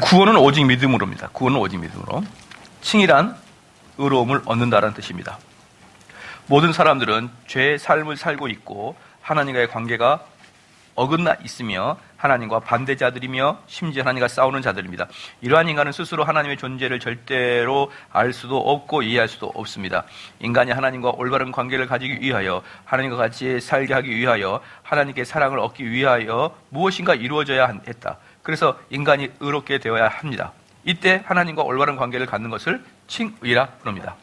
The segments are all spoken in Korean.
구원은 오직 믿음으로입니다. 구원은 오직 믿음으로. 칭의란 의로움을 얻는다라는 뜻입니다. 모든 사람들은 죄의 삶을 살고 있고 하나님과의 관계가 어긋나 있으며 하나님과 반대자들이며 심지어 하나님과 싸우는 자들입니다. 이러한 인간은 스스로 하나님의 존재를 절대로 알 수도 없고 이해할 수도 없습니다. 인간이 하나님과 올바른 관계를 가지기 위하여, 하나님과 같이 살게 하기 위하여, 하나님께 사랑을 얻기 위하여 무엇인가 이루어져야 했다. 그래서 인간이 의롭게 되어야 합니다. 이때 하나님과 올바른 관계를 갖는 것을 칭의라 부릅니다.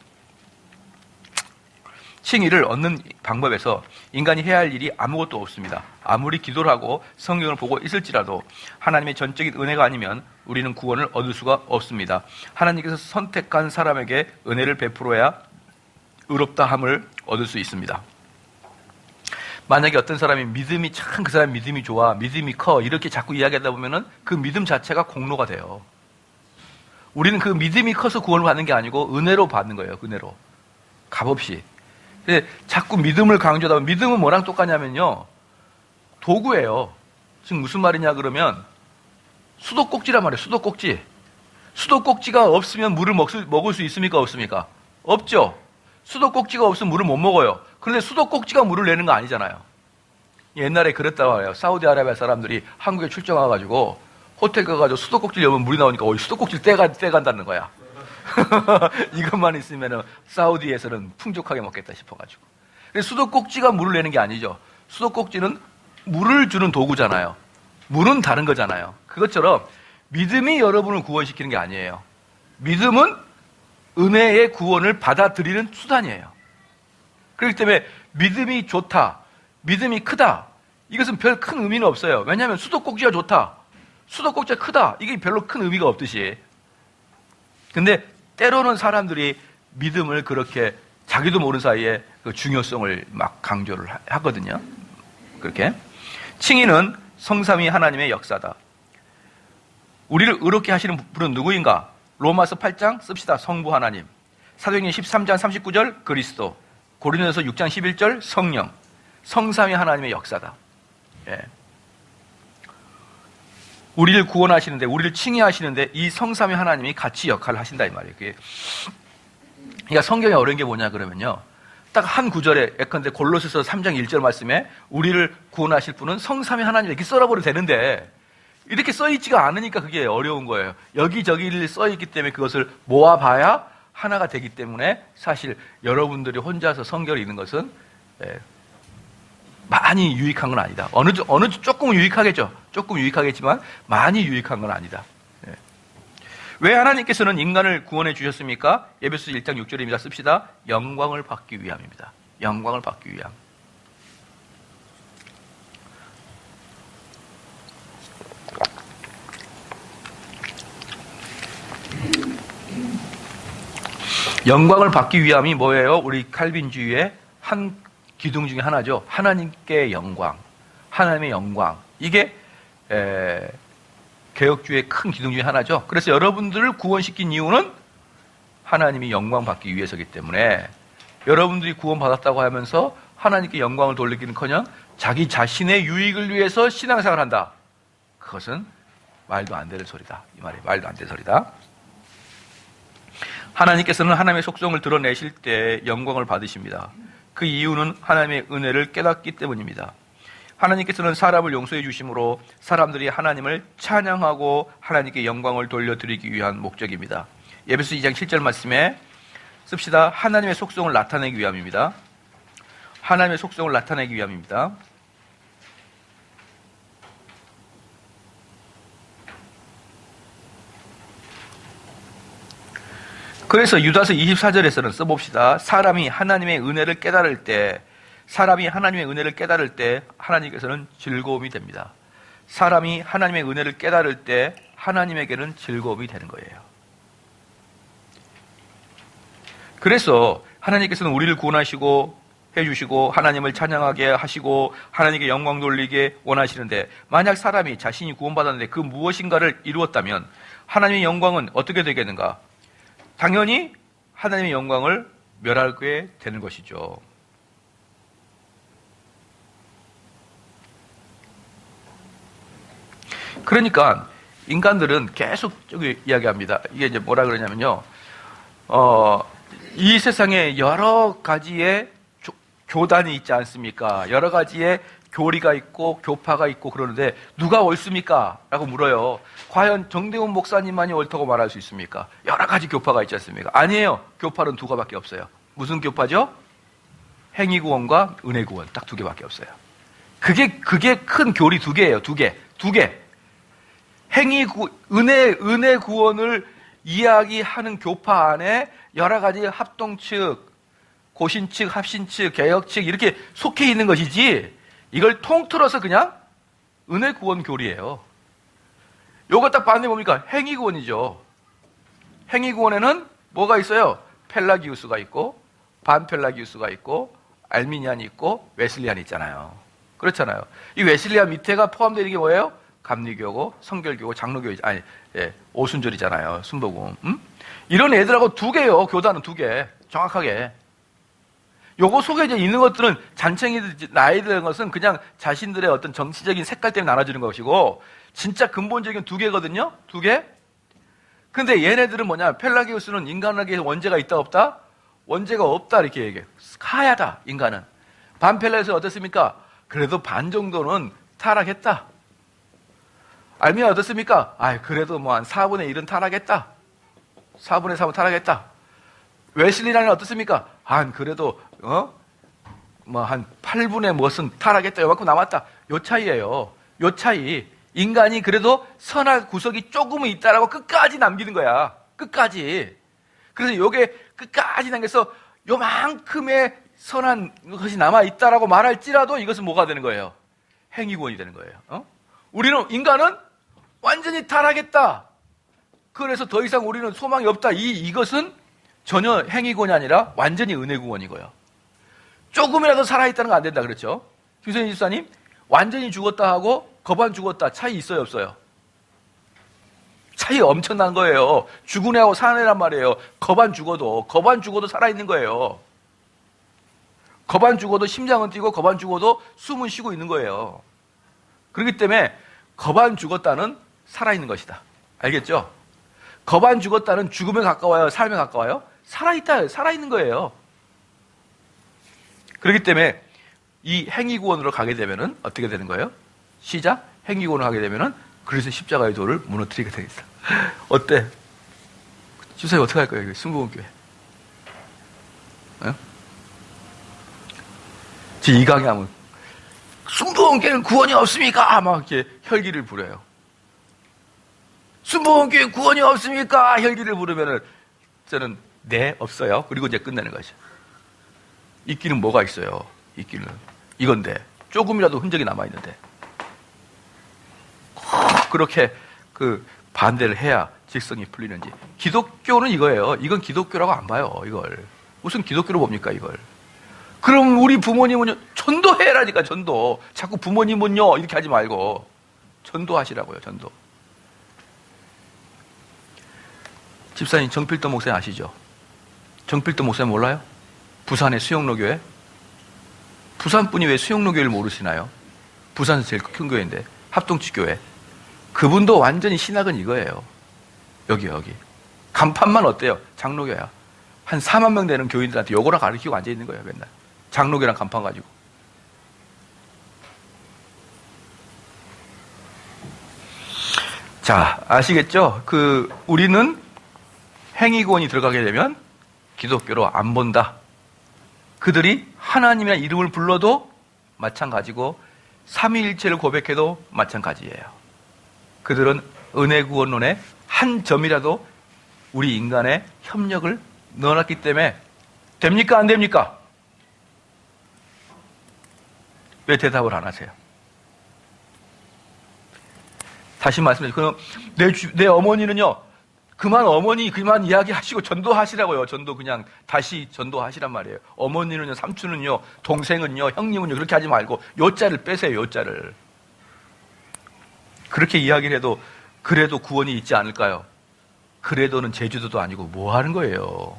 칭의를 얻는 방법에서 인간이 해야 할 일이 아무것도 없습니다. 아무리 기도를 하고 성경을 보고 있을지라도 하나님의 전적인 은혜가 아니면 우리는 구원을 얻을 수가 없습니다. 하나님께서 선택한 사람에게 은혜를 베풀어야 의롭다함을 얻을 수 있습니다. 만약에 어떤 사람이 믿음이 참 그 사람 믿음이 좋아, 믿음이 커 이렇게 자꾸 이야기하다 보면은 그 믿음 자체가 공로가 돼요. 우리는 그 믿음이 커서 구원을 받는 게 아니고 은혜로 받는 거예요. 은혜로. 값없이. 근데 자꾸 믿음을 강조하다 보면 믿음은 뭐랑 똑같냐면요. 도구예요. 지금 무슨 말이냐 그러면 수도꼭지란 말이에요. 수도꼭지. 수도꼭지가 없으면 물을 먹을 수 있습니까? 없습니까? 없죠. 수도꼭지가 없으면 물을 못 먹어요. 그런데 수도꼭지가 물을 내는 거 아니잖아요. 옛날에 그랬다고 해요. 사우디아라비아 사람들이 한국에 출장 와가지고 호텔 가가지고 수도꼭지를 열면 물이 나오니까 수도꼭지를 떼간다는 거야. 이것만 있으면 사우디에서는 풍족하게 먹겠다 싶어가지고. 수도꼭지가 물을 내는 게 아니죠. 수도꼭지는 물을 주는 도구잖아요. 물은 다른 거잖아요. 그것처럼 믿음이 여러분을 구원시키는 게 아니에요. 믿음은 은혜의 구원을 받아들이는 수단이에요. 그렇기 때문에 믿음이 좋다, 믿음이 크다, 이것은 별 큰 의미는 없어요. 왜냐하면 수도꼭지가 좋다, 수도꼭지가 크다, 이게 별로 큰 의미가 없듯이. 근데 때로는 사람들이 믿음을 그렇게 자기도 모르는 사이에 그 중요성을 막 강조를 하거든요. 그렇게. 칭의는 성삼위 하나님의 역사다. 우리를 의롭게 하시는 분은 누구인가? 로마서 8장 씁시다. 성부 하나님. 사도행전 13장 39절 그리스도. 고린도전서 6장 11절 성령. 성삼위 하나님의 역사다. 예. 우리를 구원하시는데, 우리를 칭의하시는데 이 성삼위 하나님이 같이 역할을 하신다 이 말이에요. 그러니까 성경에 어려운 게 뭐냐 그러면요, 딱 한 구절에, 예컨대 골로새서 3장 1절 말씀에 우리를 구원하실 분은 성삼위 하나님 이렇게 써버려도 되는데 이렇게 써있지가 않으니까 그게 어려운 거예요. 여기저기 써있기 때문에 그것을 모아봐야 하나가 되기 때문에 사실 여러분들이 혼자서 성경을 읽는 것은 많이 유익한 건 아니다. 어느 조금 유익하겠죠. 조금 유익하겠지만 많이 유익한 건 아니다. 왜 하나님께서는 인간을 구원해 주셨습니까? 에베소서 1장 6절입니다. 씁시다. 영광을 받기 위함입니다. 영광을 받기 위함. 영광을 받기 위함이 뭐예요? 우리 칼빈주의의 한 기둥 중에 하나죠. 하나님께 영광, 하나님의 영광. 이게 개혁주의의 큰 기둥 중에 하나죠. 그래서 여러분들을 구원시킨 이유는 하나님이 영광 받기 위해서이기 때문에 여러분들이 구원받았다고 하면서 하나님께 영광을 돌리기는커녕 자기 자신의 유익을 위해서 신앙생활을 한다. 그것은 말도 안 되는 소리다. 이 말이 말도 안 되는 소리다. 하나님께서는 하나님의 속성을 드러내실 때 영광을 받으십니다. 그 이유는 하나님의 은혜를 깨닫기 때문입니다. 하나님께서는 사람을 용서해 주심으로 사람들이 하나님을 찬양하고 하나님께 영광을 돌려드리기 위한 목적입니다. 에베소 2장 7절 말씀에 씁시다. 하나님의 속성을 나타내기 위함입니다. 하나님의 속성을 나타내기 위함입니다. 그래서 유다서 24절에서는 써봅시다. 사람이 하나님의 은혜를 깨달을 때 하나님께서는 즐거움이 됩니다. 사람이 하나님의 은혜를 깨달을 때 하나님에게는 즐거움이 되는 거예요. 그래서 하나님께서는 우리를 구원하시고 해주시고 하나님을 찬양하게 하시고 하나님께 영광 돌리게 원하시는데, 만약 사람이 자신이 구원받았는데 그 무엇인가를 이루었다면 하나님의 영광은 어떻게 되겠는가? 당연히 하나님의 영광을 멸하게 되는 것이죠. 그러니까 인간들은 계속 저기 이야기합니다. 이게 이제 뭐라 그러냐면요. 이 세상에 여러 가지의 교단이 있지 않습니까? 여러 가지의 교리가 있고 교파가 있고 그러는데 누가 옳습니까? 라고 물어요. 과연 정대훈 목사님만이 옳다고 말할 수 있습니까? 여러 가지 교파가 있지 않습니까? 아니에요. 교파는 두 가지밖에 없어요. 무슨 교파죠? 행위구원과 은혜구원. 딱 두 개밖에 없어요. 그게 큰 교리 두 개예요. 두 개. 은혜구원을 이야기하는 교파 안에 여러 가지 합동측, 고신측, 합신측, 개혁측 이렇게 속해 있는 것이지 이걸 통틀어서 그냥 은혜구원 교리예요. 요거 딱 봤는데 뭡니까? 행위구원이죠. 행위구원에는 뭐가 있어요? 펠라기우스가 있고 반펠라기우스가 있고 알미니안이 있고 웨슬리안이 있잖아요. 그렇잖아요. 이 웨슬리안 밑에가 포함되는 게 뭐예요? 감리교고 성결교고 장로교 오순절이잖아요. 순복음. 이런 애들하고 두 개요. 교단은 두 개. 정확하게. 요거 속에 이제 있는 것들은 잔챙이들 나이 드는 것은 그냥 자신들의 어떤 정치적인 색깔 때문에 나눠지는 것이고 진짜 근본적인 두 개거든요. 두 개. 근데 얘네들은 뭐냐? 펠라기우스는 인간에게 원죄가 있다 없다? 원죄가 없다 이렇게 얘기해요. 하야다 인간은. 반펠라기우스는 어떻습니까? 그래도 반 정도는 타락했다. 알미야 어떻습니까? 그래도 뭐 한 4분의 1은 타락했다. 4분의 3은 타락했다. 웨슬리라는 어떻습니까? 그래도 뭐 한 8분의 무엇은 타락했다. 요만큼 남았다. 요 차이예요. 요 차이. 인간이 그래도 선한 구석이 조금은 있다라고 끝까지 남기는 거야. 끝까지. 그래서 요게 끝까지 남겨서 요만큼의 선한 것이 남아있다라고 말할지라도 이것은 뭐가 되는 거예요? 행위구원이 되는 거예요. 인간은 완전히 타락했다. 그래서 더 이상 우리는 소망이 없다. 이것은 전혀 행위구원이 아니라 완전히 은혜구원이고요. 조금이라도 살아있다는 건 안 된다. 그렇죠? 김선희 집사님, 완전히 죽었다 하고 거반 죽었다. 차이 있어요, 없어요? 차이 엄청난 거예요. 죽은 애하고 사는 애란 말이에요. 거반 죽어도 살아있는 거예요. 거반 죽어도 심장은 뛰고 거반 죽어도 숨은 쉬고 있는 거예요. 그렇기 때문에 거반 죽었다는 살아있는 것이다. 알겠죠? 거반 죽었다는 죽음에 가까워요? 삶에 가까워요? 살아있다, 살아있는 거예요. 그렇기 때문에 이 행위구원으로 가게 되면은 어떻게 되는 거예요? 시작. 행위구원으로 가게 되면은 그래서 십자가의 도를 무너뜨리게 되겠다. 어때? 집사님 어떻게 할 거예요? 순복음교회. 제 이강양은 순복음교회는 구원이 없습니까? 막 이렇게 혈기를 부려요. 순복음교회 구원이 없습니까? 혈기를 부르면은 저는 네, 없어요. 그리고 이제 끝내는 거죠. 있기는 뭐가 있어요? 있기는 이건데 조금이라도 흔적이 남아있는데 그렇게 그 반대를 해야 직성이 풀리는지. 기독교는 이거예요. 이건 기독교라고 안 봐요. 이걸 무슨 기독교로 봅니까 이걸? 그럼 우리 부모님은요 전도해라니까. 전도. 자꾸 부모님은요 이렇게 하지 말고 전도하시라고요. 전도. 집사님 정필도 목사님 아시죠? 정필도 목사님 몰라요? 부산의 수영로교회? 부산분이 왜 수영로교회를 모르시나요? 부산에서 제일 큰 교회인데 합동치교회. 그분도 완전히 신학은 이거예요. 여기 간판만 어때요? 장로교야. 한 4만 명 되는 교인들한테 요거랑 가르치고 앉아있는 거예요. 맨날 장로교랑 간판 가지고. 자, 아시겠죠? 우리는 행위구원이 들어가게 되면 기독교로 안 본다. 그들이 하나님이라는 이름을 불러도 마찬가지고 삼위일체를 고백해도 마찬가지예요. 그들은 은혜구원론에 한 점이라도 우리 인간의 협력을 넣어놨기 때문에 됩니까? 안 됩니까? 왜 대답을 안 하세요? 다시 말씀드려요. 내 어머니는요, 그만 이야기하시고 전도하시라고요. 전도 그냥 다시 전도하시란 말이에요. 어머니는요, 삼촌은요, 동생은요, 형님은요, 그렇게 하지 말고 요자를 빼세요. 요자를. 그렇게 이야기를 해도 그래도 구원이 있지 않을까요? 그래도는 제주도도 아니고 뭐 하는 거예요?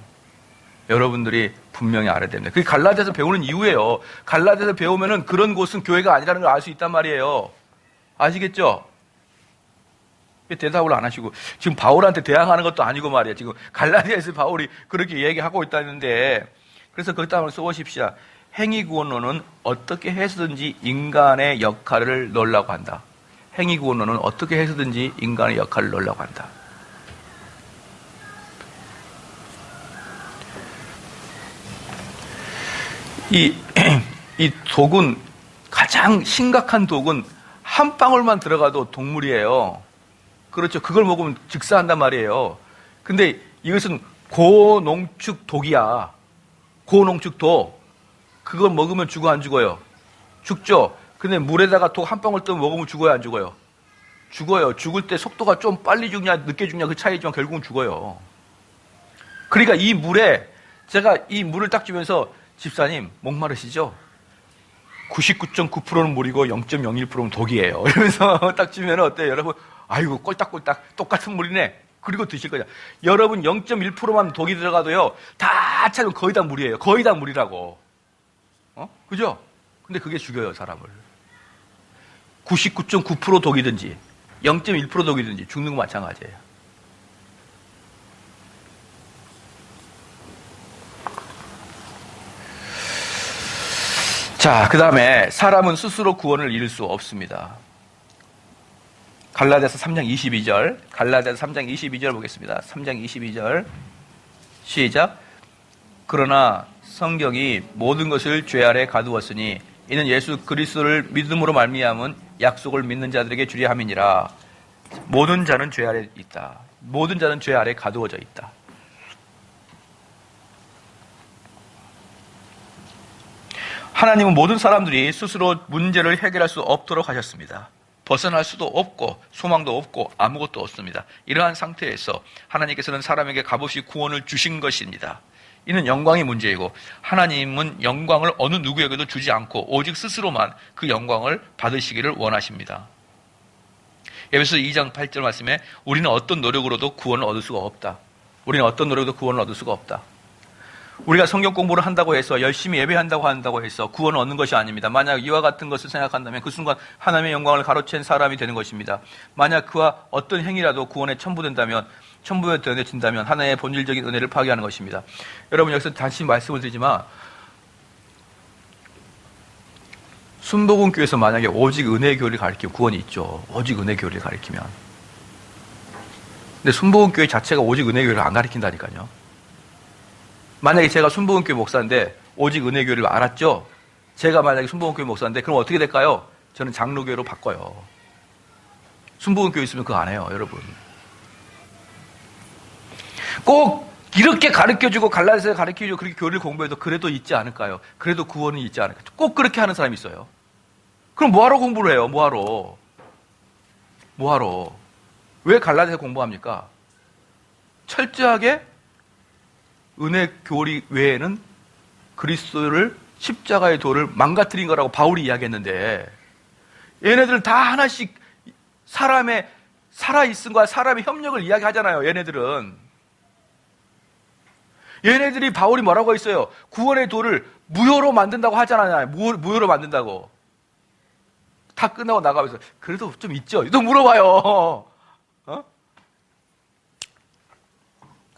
여러분들이 분명히 알아야 됩니다. 그게 갈라디아서 배우는 이유예요. 갈라디아서 배우면은 그런 곳은 교회가 아니라는 걸 알 수 있단 말이에요. 아시겠죠? 대답을 안 하시고, 지금 바울한테 대항하는 것도 아니고 말이야. 지금 갈라디아에서 바울이 그렇게 얘기하고 있다는데, 그래서 거기다 한번 써보십시오. 행위구원론은 어떻게 해서든지 인간의 역할을 넣으려고 한다. 행위구원론은 어떻게 해서든지 인간의 역할을 넣으려고 한다. 이 독은, 가장 심각한 독은 한 방울만 들어가도 독물이에요. 그렇죠. 그걸 먹으면 즉사한단 말이에요. 근데 이것은 고농축 독이야. 고농축 독. 그걸 먹으면 죽어, 안 죽어요? 죽죠. 근데 물에다가 독 한 방울 떠 먹으면 죽어요, 안 죽어요? 죽어요. 죽을 때 속도가 좀 빨리 죽냐, 늦게 죽냐 그 차이지만 결국은 죽어요. 그러니까 이 물에, 제가 이 물을 딱 주면서, 집사님, 목마르시죠? 99.9%는 물이고 0.01%는 독이에요. 이러면서 딱 주면 어때요? 여러분, 아이고, 꼴딱꼴딱 똑같은 물이네. 그리고 드실 거죠. 여러분 0.1%만 독이 들어가도요, 다 차면 거의 다 물이에요. 거의 다 물이라고. 그죠? 근데 그게 죽여요, 사람을. 99.9% 독이든지 0.1% 독이든지 죽는 거 마찬가지예요. 자, 그 다음에 사람은 스스로 구원을 이룰 수 없습니다. 갈라디아서 3장 22절, 갈라디아서 3장 22절 보겠습니다. 3장 22절 시작. 그러나 성경이 모든 것을 죄 아래 가두었으니 이는 예수 그리스도를 믿음으로 말미암은 약속을 믿는 자들에게 주려 함이니라. 모든 자는 죄 아래 있다. 모든 자는 죄 아래 가두어져 있다. 하나님은 모든 사람들이 스스로 문제를 해결할 수 없도록 하셨습니다. 벗어날 수도 없고 소망도 없고 아무것도 없습니다. 이러한 상태에서 하나님께서는 사람에게 값없이 구원을 주신 것입니다. 이는 영광의 문제이고 하나님은 영광을 어느 누구에게도 주지 않고 오직 스스로만 그 영광을 받으시기를 원하십니다. 에베소서 2장 8절 말씀에 우리는 어떤 노력으로도 구원을 얻을 수가 없다. 우리는 어떤 노력으로도 구원을 얻을 수가 없다. 우리가 성경 공부를 한다고 해서 열심히 예배한다고 해서 구원을 얻는 것이 아닙니다. 만약 이와 같은 것을 생각한다면 그 순간 하나님의 영광을 가로챈 사람이 되는 것입니다. 만약 그와 어떤 행위라도 구원에 첨부된다면 하나님의 본질적인 은혜를 파괴하는 것입니다. 여러분, 여기서 다시 말씀을 드리지만 순복음교회에서 만약에 오직 은혜의 교리를 가르치면 구원이 있죠. 오직 은혜의 교리를 가르치면. 근데 순복음교회 자체가 오직 은혜의 교리를 안 가르친다니까요. 만약에 제가 순복음교회 목사인데 오직 은혜의 교리를 알았죠? 제가 만약에 순복음교회 목사인데 그럼 어떻게 될까요? 저는 장로교회로 바꿔요. 순복음교회 있으면 그거 안 해요, 여러분. 꼭 이렇게 가르쳐주고 갈라디아서 가르쳐주고 그렇게 교리를 공부해도 그래도 있지 않을까요? 그래도 구원이 있지 않을까요? 꼭 그렇게 하는 사람이 있어요. 그럼 뭐하러 공부를 해요? 뭐하러? 왜 갈라디아서 공부합니까? 철저하게 은혜 교리 외에는 그리스도를 십자가의 도를 망가뜨린 거라고 바울이 이야기했는데 얘네들은 다 하나씩 사람의 살아있음과 사람의 협력을 이야기하잖아요. 얘네들이 바울이 뭐라고 했어요? 구원의 도를 무효로 만든다고 하잖아요. 무효로 만든다고. 다 끝나고 나가면서 그래도 좀 있죠? 또 물어봐요.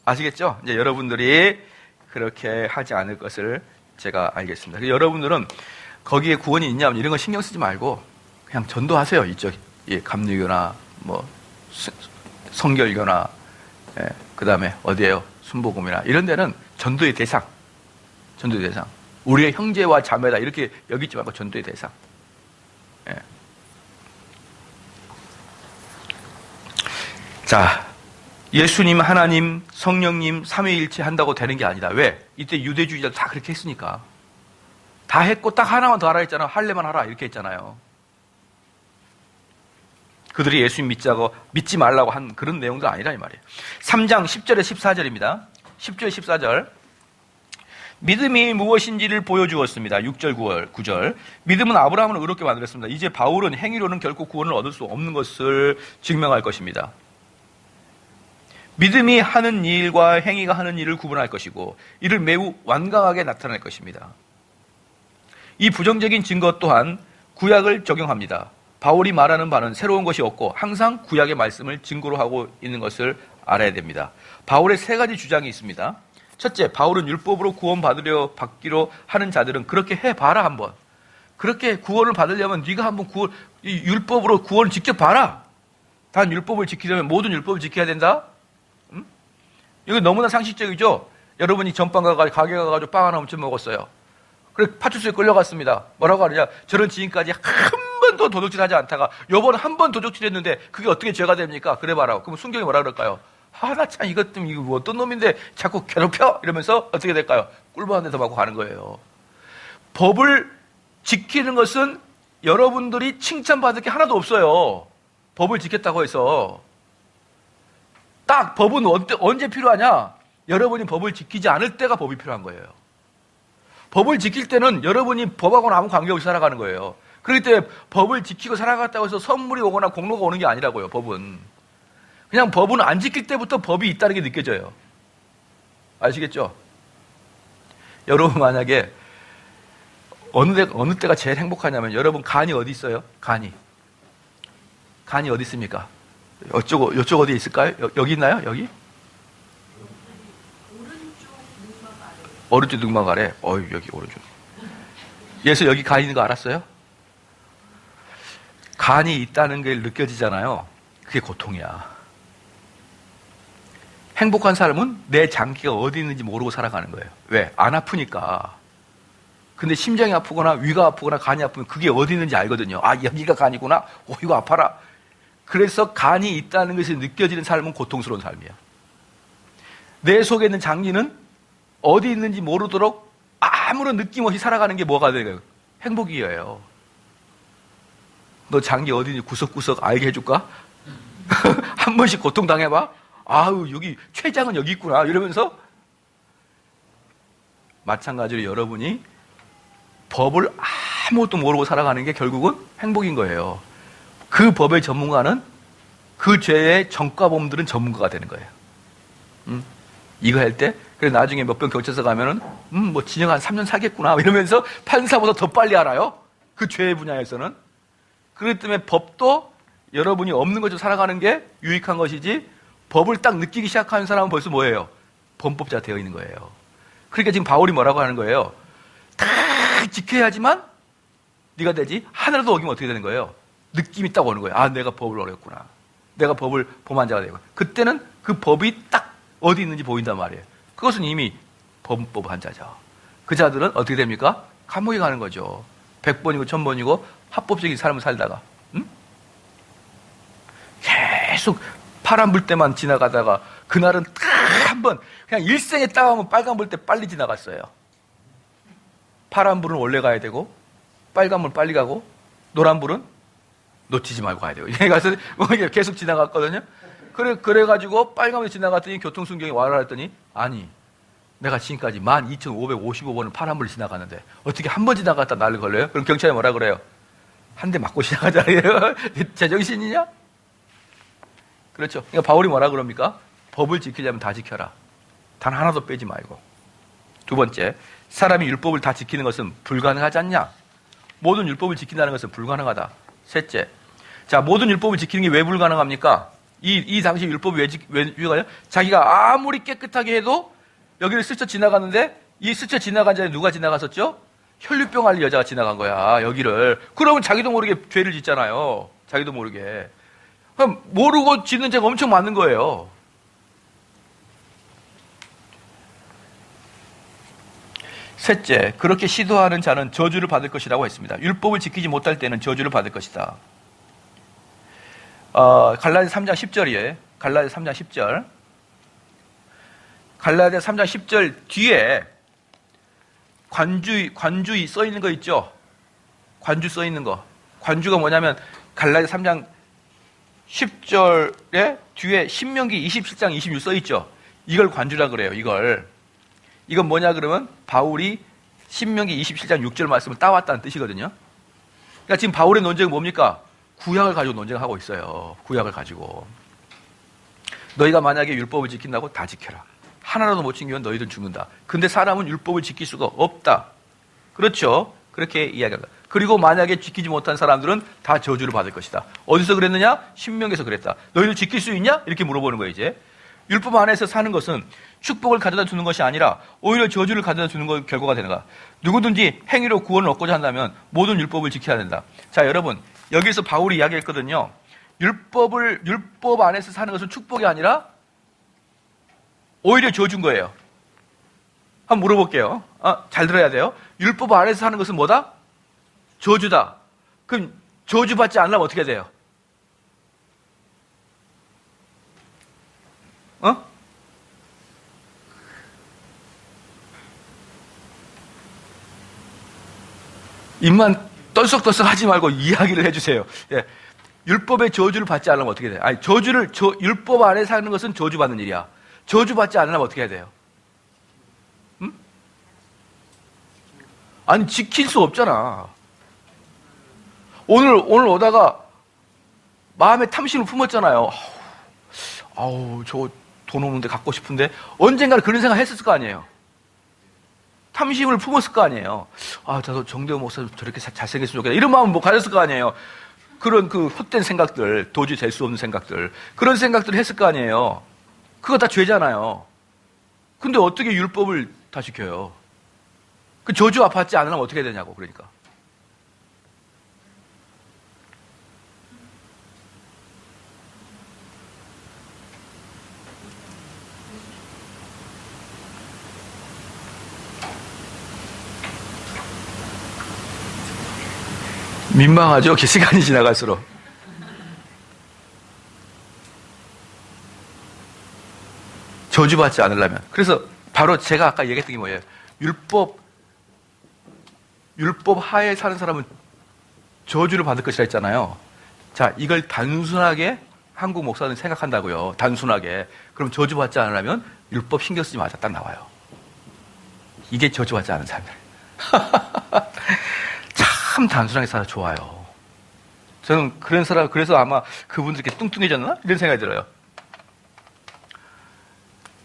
아시겠죠? 이제 여러분들이 그렇게 하지 않을 것을 제가 알겠습니다. 여러분들은 거기에 구원이 있냐 이런 거 신경 쓰지 말고 그냥 전도하세요. 이쪽 감리교나 뭐 성결교나 그 다음에 어디에요? 순복음이나 이런 데는 전도의 대상. 우리의 형제와 자매다 이렇게 여기지 말고 전도의 대상. 자, 예수님, 하나님, 성령님 삼위일체 한다고 되는 게 아니다. 왜? 이때 유대주의자들 다 그렇게 했으니까. 다 했고 딱 하나만 더 하라 했잖아. 할래만 하라 이렇게 했잖아요. 그들이 예수님 믿지 말라고 한 그런 내용도 아니라 이 말이에요. 3장 10절에 14절입니다. 10절 14절. 믿음이 무엇인지를 보여주었습니다. 6절 9절. 믿음은 아브라함을 의롭게 만들었습니다. 이제 바울은 행위로는 결코 구원을 얻을 수 없는 것을 증명할 것입니다. 믿음이 하는 일과 행위가 하는 일을 구분할 것이고 이를 매우 완강하게 나타낼 것입니다. 이 부정적인 증거 또한 구약을 적용합니다. 바울이 말하는 바는 새로운 것이 없고 항상 구약의 말씀을 증거로 하고 있는 것을 알아야 됩니다. 바울의 세 가지 주장이 있습니다. 첫째, 바울은 율법으로 받기로 하는 자들은 그렇게 해봐라 한번. 그렇게 구원을 받으려면 네가 한번 율법으로 구원을 지켜봐라. 단 율법을 지키려면 모든 율법을 지켜야 된다. 응? 이거 너무나 상식적이죠. 여러분이 전빵 가게 가가지고 빵 하나 엄청 먹었어요. 그래 파출소에 끌려갔습니다. 뭐라고 하느냐? 저런 지금까지 한 번도 도둑질하지 않다가 요번 한 번 도둑질했는데 그게 어떻게 죄가 됩니까? 그래봐라. 그럼 순경이 뭐라 그럴까요? 나 참 이거 어떤 놈인데 자꾸 괴롭혀? 이러면서 어떻게 될까요? 꿀벌 한 대 더 맞고 가는 거예요. 법을 지키는 것은 여러분들이 칭찬받을 게 하나도 없어요. 법을 지켰다고 해서. 딱 법은 언제 필요하냐? 여러분이 법을 지키지 않을 때가 법이 필요한 거예요. 법을 지킬 때는 여러분이 법하고는 아무 관계없이 살아가는 거예요. 그렇기 때문에 법을 지키고 살아갔다고 해서 선물이 오거나 공로가 오는 게 아니라고요. 법은. 그냥 법은 안 지킬 때부터 법이 있다는 게 느껴져요. 아시겠죠? 여러분 만약에 어느 때가 제일 행복하냐면 여러분 간이 어디 있어요? 간이 어디 있습니까? 이쪽 어디에 있을까요? 여기 있나요? 여기? 오른쪽 눈망 아래. 여기 오른쪽. 예수 여기 간 있는 거 알았어요? 간이 있다는 게 느껴지잖아요. 그게 고통이야. 행복한 사람은 내 장기가 어디 있는지 모르고 살아가는 거예요. 왜? 안 아프니까. 근데 심장이 아프거나 위가 아프거나 간이 아프면 그게 어디 있는지 알거든요. 여기가 간이구나. 이거 아파라. 그래서 간이 있다는 것이 느껴지는 삶은 고통스러운 삶이야. 내 속에 있는 장기는 어디 있는지 모르도록 아무런 느낌 없이 살아가는 게 뭐가 되는 거예요? 행복이에요. 너 장기 어디 있는지 구석구석 알게 해줄까? 한 번씩 고통당해봐. 여기 췌장은 여기 있구나. 이러면서 마찬가지로 여러분이 법을 아무것도 모르고 살아가는 게 결국은 행복인 거예요. 그 법의 전문가는 그 죄의 전과범들은 전문가가 되는 거예요. 이거 할 때, 그래 나중에 몇 번 경찰서 가면은, 진영 한 3년 사겠구나. 이러면서 판사보다 더 빨리 알아요. 그 죄의 분야에서는. 그렇기 때문에 법도 여러분이 없는 것처럼 살아가는 게 유익한 것이지, 법을 딱 느끼기 시작하는 사람은 벌써 뭐예요? 범법자 되어 있는 거예요. 그러니까 지금 바울이 뭐라고 하는 거예요? 다 지켜야지만 네가 되지. 하나라도 어기면 어떻게 되는 거예요? 느낌이 딱 오는 거예요. 내가 법을 어겼구나. 내가 법을 범한 자가 되고. 그때는 그 법이 딱 어디 있는지 보인단 말이에요. 그것은 이미 범법한 자죠. 그 자들은 어떻게 됩니까? 감옥에 가는 거죠. 100번이고 1000번이고 합법적인 삶을 살다가 계속 파란 불 때만 지나가다가 그날은 딱 한 번 그냥 일생에 딱 하면 빨간 불 때 빨리 지나갔어요. 파란 불은 원래 가야 되고 빨간 불 빨리 가고 노란 불은 놓치지 말고 가야 돼요. 이게 가서 계속 지나갔거든요. 그래가지고 빨간 불 지나갔더니 교통순경이 와라 했더니 내가 지금까지 12,555번을 파란 불 지나갔는데 어떻게 한 번 지나갔다 나를 걸려요? 그럼 경찰이 뭐라 그래요? 한 대 맞고 지나가자. 제정신이냐? 그렇죠. 그러니까 바울이 뭐라 그럽니까? 법을 지키려면 다 지켜라. 단 하나도 빼지 말고. 두 번째, 사람이 율법을 다 지키는 것은 불가능하지 않냐? 모든 율법을 지킨다는 것은 불가능하다. 셋째, 자, 모든 율법을 지키는 게 왜 불가능합니까? 이 당시 율법이 왜 불가능해요? 자기가 아무리 깨끗하게 해도 여기를 스쳐 지나갔는데 이 스쳐 지나간 자리에 누가 지나갔었죠? 혈류병 앓는 여자가 지나간 거야, 여기를. 그러면 자기도 모르게 죄를 짓잖아요. 자기도 모르게. 그럼 모르고 짓는 죄가 엄청 많은 거예요. 셋째, 그렇게 시도하는 자는 저주를 받을 것이라고 했습니다. 율법을 지키지 못할 때는 저주를 받을 것이다. 갈라디아 3장 10절이에요. 갈라디아 3장 10절. 갈라디아 3장 10절 뒤에 관주의 써 있는 거 있죠? 관주 써 있는 거. 관주가 뭐냐면 갈라디아 3장 10절에 뒤에 신명기 27장 26 써 있죠? 이걸 관주라 그래요. 이건 뭐냐 그러면 바울이 신명기 27장 6절 말씀을 따왔다는 뜻이거든요. 그러니까 지금 바울의 논쟁은 뭡니까? 구약을 가지고 논쟁하고 있어요. 구약을 가지고. 너희가 만약에 율법을 지킨다고 다 지켜라. 하나라도 못 지키면 너희들은 죽는다. 근데 사람은 율법을 지킬 수가 없다. 그렇죠? 그렇게 이야기합니다. 그리고 만약에 지키지 못한 사람들은 다 저주를 받을 것이다. 어디서 그랬느냐? 신명기에서 그랬다. 너희도 지킬 수 있냐? 이렇게 물어보는 거예요, 이제. 율법 안에서 사는 것은 축복을 가져다 주는 것이 아니라 오히려 저주를 가져다 주는 것 결과가 되는가. 누구든지 행위로 구원을 얻고자 한다면 모든 율법을 지켜야 된다. 자, 여러분, 여기서 바울이 이야기했거든요. 율법 안에서 사는 것은 축복이 아니라 오히려 저주인 거예요. 한번 물어볼게요. 잘 들어야 돼요. 율법 안에서 사는 것은 뭐다? 저주다. 그럼 저주받지 않으면 어떻게 돼요? 입만 떨썩떨썩 하지 말고 이야기를 해주세요. 예. 율법의 저주를 받지 않으면 어떻게 돼요? 아니, 율법 안에 사는 것은 저주받는 일이야. 저주받지 않으면 어떻게 해야 돼요? 아니, 지킬 수 없잖아. 오늘 오다가 마음에 탐심을 품었잖아요. 저 돈 없는데 갖고 싶은데 언젠가는 그런 생각 했을 거 아니에요. 탐심을 품었을 거 아니에요. 저도 정대호 목사 저렇게 잘생겼으면 좋겠다. 이런 마음 가졌을 거 아니에요. 그런 헛된 생각들, 도저히 될 수 없는 생각들, 그런 생각들을 했을 거 아니에요. 그거 다 죄잖아요. 근데 어떻게 율법을 다 지켜요? 그 저주 받지 않으면 어떻게 되냐고, 그러니까. 민망하죠? 시간이 지나갈수록. 저주받지 않으려면. 그래서 바로 제가 아까 얘기했던 게 뭐예요? 율법 하에 사는 사람은 저주를 받을 것이라 했잖아요. 자, 이걸 단순하게 한국 목사는 생각한다고요. 단순하게. 그럼 저주받지 않으려면 율법 신경 쓰지 마자. 딱 나와요. 이게 저주받지 않은 사람들. 참 단순하게 살아 좋아요. 저는 그런 사람, 그래서 아마 그분들 이렇게 뚱뚱해졌나? 이런 생각이 들어요.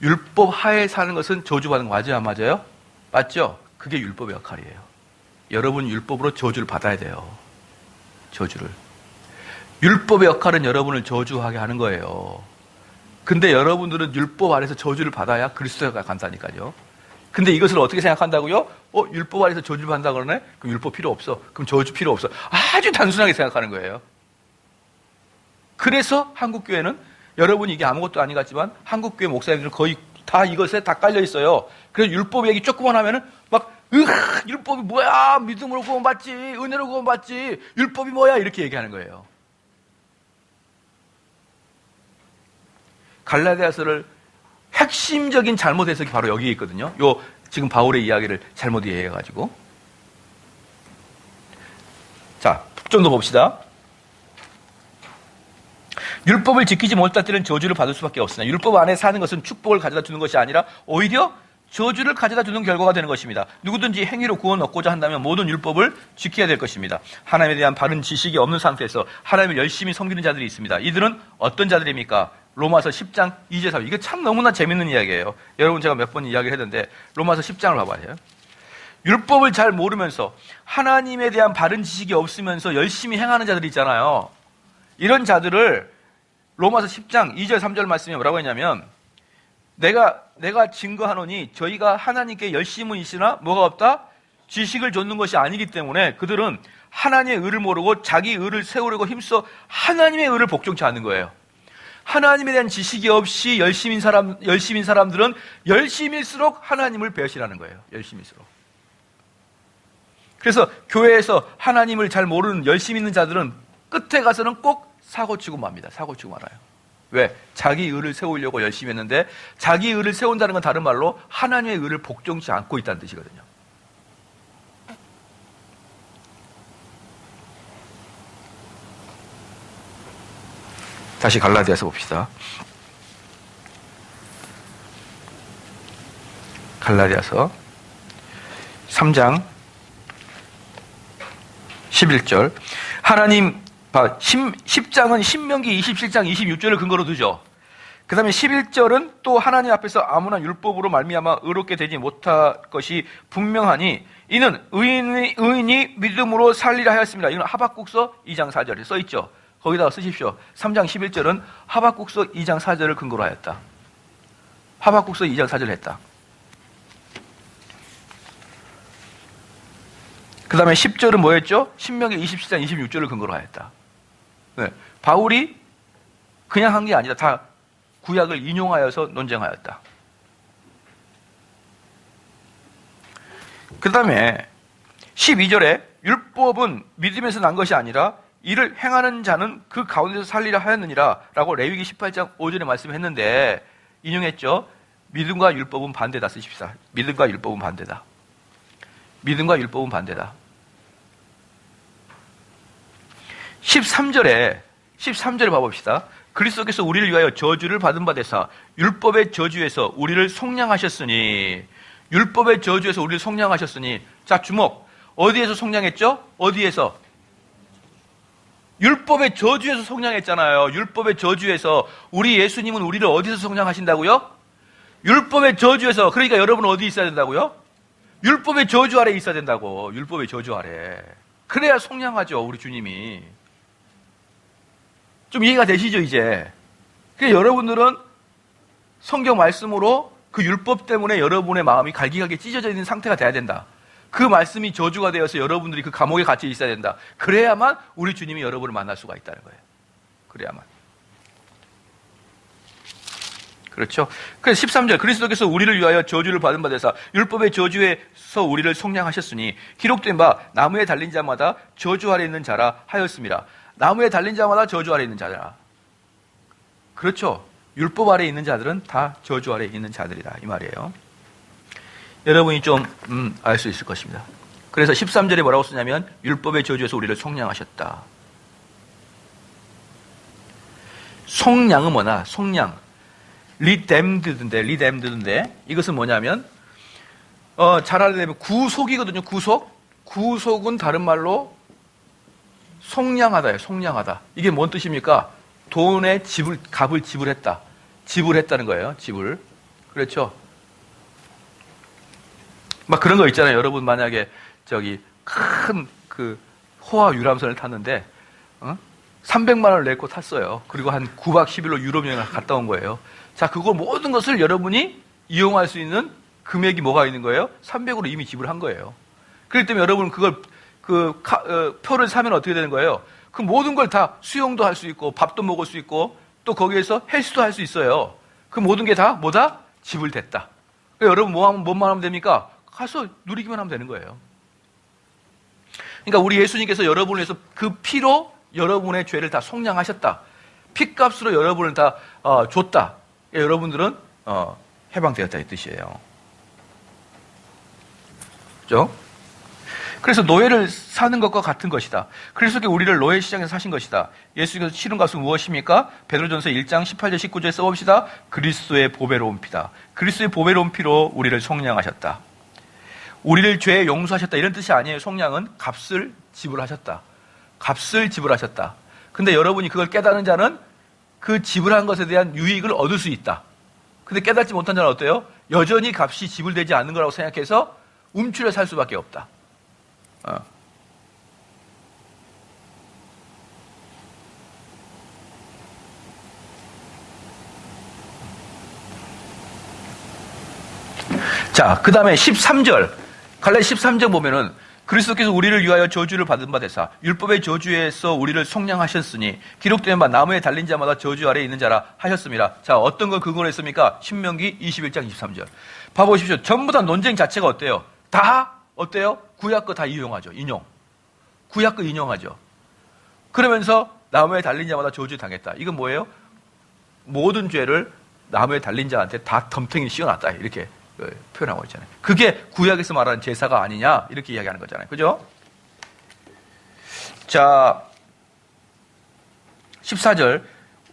율법 하에 사는 것은 저주받는 거 맞아요? 안 맞아요? 맞죠? 그게 율법의 역할이에요. 여러분 율법으로 저주를 받아야 돼요. 저주를. 율법의 역할은 여러분을 저주하게 하는 거예요. 근데 여러분들은 율법 아래서 저주를 받아야 그리스도가 간다니까요. 근데 이것을 어떻게 생각한다고요? 율법 아래서 저주를 받는다 그러네? 그럼 율법 필요 없어. 그럼 저주 필요 없어. 아주 단순하게 생각하는 거예요. 그래서 한국교회는 여러분이 이게 아무것도 아닌 것 같지만 한국교회 목사님들은 거의 다 이것에 다 깔려 있어요. 그래서 율법 얘기 조금만 하면은 막 율법이 뭐야? 믿음으로 구원받지, 은혜로 구원받지, 율법이 뭐야? 이렇게 얘기하는 거예요. 갈라디아서를 핵심적인 잘못 해석이 바로 여기에 있거든요. 지금 바울의 이야기를 잘못 이해해가지고. 자, 좀 더 봅시다. 율법을 지키지 못할 때는 저주를 받을 수밖에 없으나 율법 안에 사는 것은 축복을 가져다 주는 것이 아니라 오히려 저주를 가져다 주는 결과가 되는 것입니다. 누구든지 행위로 구원 얻고자 한다면 모든 율법을 지켜야 될 것입니다. 하나님에 대한 바른 지식이 없는 상태에서 하나님을 열심히 섬기는 자들이 있습니다. 이들은 어떤 자들입니까? 로마서 10장 2절 3절. 이거 참 너무나 재밌는 이야기예요. 여러분 제가 몇 번 이야기를 했는데 로마서 10장을 봐봐요. 율법을 잘 모르면서 하나님에 대한 바른 지식이 없으면서 열심히 행하는 자들이 있잖아요. 이런 자들을 로마서 10장 2절 3절 말씀이 뭐라고 했냐면 내가 증거하노니 저희가 하나님께 열심은 있으나 뭐가 없다? 지식을 좇는 것이 아니기 때문에 그들은 하나님의 의를 모르고 자기 의를 세우려고 힘써 하나님의 의를 복종치 않는 거예요. 하나님에 대한 지식이 없이 열심인 사람들은 열심일수록 하나님을 배신하는 거예요. 열심일수록. 그래서 교회에서 하나님을 잘 모르는 열심 있는 자들은 끝에 가서는 꼭 사고치고 맙니다. 사고치고 말아요. 왜? 자기 의를 세우려고 열심히 했는데 자기 의를 세운다는 건 다른 말로 하나님의 의를 복종치 않고 있다는 뜻이거든요. 다시 갈라디아서 봅시다. 갈라디아서 3장 11절. 하나님 10장은 신명기 27장 26절을 근거로 두죠. 그 다음에 11절은 또 하나님 앞에서 아무나 율법으로 말미암아 의롭게 되지 못할 것이 분명하니 이는 의인이 믿음으로 살리라 하였습니다. 이건 하박국서 2장 4절에 써있죠. 거기다가 쓰십시오. 3장 11절은 하박국서 2장 4절을 근거로 하였다. 하박국서 2장 4절을 했다. 그 다음에 10절은 뭐였죠? 신명기 27장 26절을 근거로 하였다. 네. 바울이 그냥 한 게 아니다. 다 구약을 인용하여서 논쟁하였다. 그 다음에 12절에 율법은 믿음에서 난 것이 아니라 이를 행하는 자는 그 가운데서 살리라 하였느니라 라고 레위기 18장 5절에 말씀했는데 인용했죠. 믿음과 율법은 반대다 쓰십시다. 믿음과 율법은 반대다. 믿음과 율법은 반대다. 13절에 봐봅시다. 그리스도께서 우리를 위하여 저주를 받은 바 되사 율법의 저주에서 우리를 속량하셨으니 율법의 저주에서 우리를 속량하셨으니 자 주목 어디에서 속량했죠? 어디에서? 율법의 저주에서 속량했잖아요. 율법의 저주에서 우리 예수님은 우리를 어디서 속량하신다고요? 율법의 저주에서. 그러니까 여러분은 어디 있어야 된다고요? 율법의 저주 아래에 있어야 된다고. 율법의 저주 아래. 그래야 속량하죠 우리 주님이. 좀 이해가 되시죠 이제? 그러니까 여러분들은 성경 말씀으로 그 율법 때문에 여러분의 마음이 갈기갈기 찢어져 있는 상태가 돼야 된다. 그 말씀이 저주가 되어서 여러분들이 그 감옥에 갇혀 있어야 된다. 그래야만 우리 주님이 여러분을 만날 수가 있다는 거예요. 그래야만. 그렇죠? 그래서 13절 그리스도께서 우리를 위하여 저주를 받은 바 되사 율법의 저주에서 우리를 속량하셨으니 기록된 바 나무에 달린 자마다 저주 아래 있는 자라 하였습니다. 나무에 달린 자마다 저주 아래 있는 자라. 그렇죠? 율법 아래 있는 자들은 다 저주 아래 있는 자들이다 이 말이에요. 여러분이 좀 알 수 있을 것입니다. 그래서 13절에 뭐라고 쓰냐면 율법의 저주에서 우리를 속량하셨다. 속량은 뭐나? 속량. 리뎀드인데 이것은 뭐냐면 잘 알려면 구속이거든요. 구속은 다른 말로 속량하다예요. 속량하다. 이게 뭔 뜻입니까? 돈의 값을 지불했다. 지불했다는 거예요. 지불. 그렇죠? 막 그런 거 있잖아요. 여러분 만약에 큰 그 호화 유람선을 탔는데 300만 원을 내고 탔어요. 그리고 한 9박 10일로 유럽 여행을 갔다 온 거예요. 자, 그거 모든 것을 여러분이 이용할 수 있는 금액이 뭐가 있는 거예요? 300으로 이미 지불한 거예요. 그렇기 때문에 여러분은 그걸 표를 사면 어떻게 되는 거예요? 그 모든 걸 다 수영도 할 수 있고 밥도 먹을 수 있고 또 거기에서 헬스도 할 수 있어요. 그 모든 게 다 뭐다? 지불됐다. 여러분 뭐만 하면 됩니까? 가서 누리기만 하면 되는 거예요. 그러니까 우리 예수님께서 여러분을 위해서 그 피로 여러분의 죄를 다 속량하셨다. 피값으로 여러분을 다 줬다. 여러분들은 해방되었다 이 뜻이에요. 그렇죠? 그래서 노예를 사는 것과 같은 것이다. 그리스도께서 우리를 노예 시장에서 사신 것이다. 예수께서 치른 값은 무엇입니까? 베드로전서 1장 18절 19절에 써봅시다. 그리스도의 보배로운 피다. 그리스도의 보배로운 피로 우리를 속량하셨다. 우리를 죄에 용서하셨다 이런 뜻이 아니에요. 속량은 값을 지불하셨다. 값을 지불하셨다. 근데 여러분이 그걸 깨닫는 자는 그 지불한 것에 대한 유익을 얻을 수 있다. 근데 깨닫지 못한 자는 어때요? 여전히 값이 지불되지 않는 거라고 생각해서 움츠려 살 수밖에 없다. 자, 그 다음에 13절. 갈라디아 13절 보면은 그리스도께서 우리를 위하여 저주를 받은 바 되사 율법의 저주에서 우리를 속량하셨으니 기록된 바 나무에 달린 자마다 저주 아래에 있는 자라 하셨습니다. 자, 어떤 걸 근거로 했습니까? 신명기 21장 23절. 봐보십시오. 전부 다 논쟁 자체가 어때요? 다 어때요? 구약 거 다 이용하죠. 구약 거 인용하죠. 그러면서 나무에 달린 자마다 저주 당했다. 이건 뭐예요? 모든 죄를 나무에 달린 자한테 다 덤탱이 씌워놨다. 이렇게 표현하고 있잖아요. 그게 구약에서 말하는 제사가 아니냐 이렇게 이야기하는 거잖아요. 그죠? 자, 14절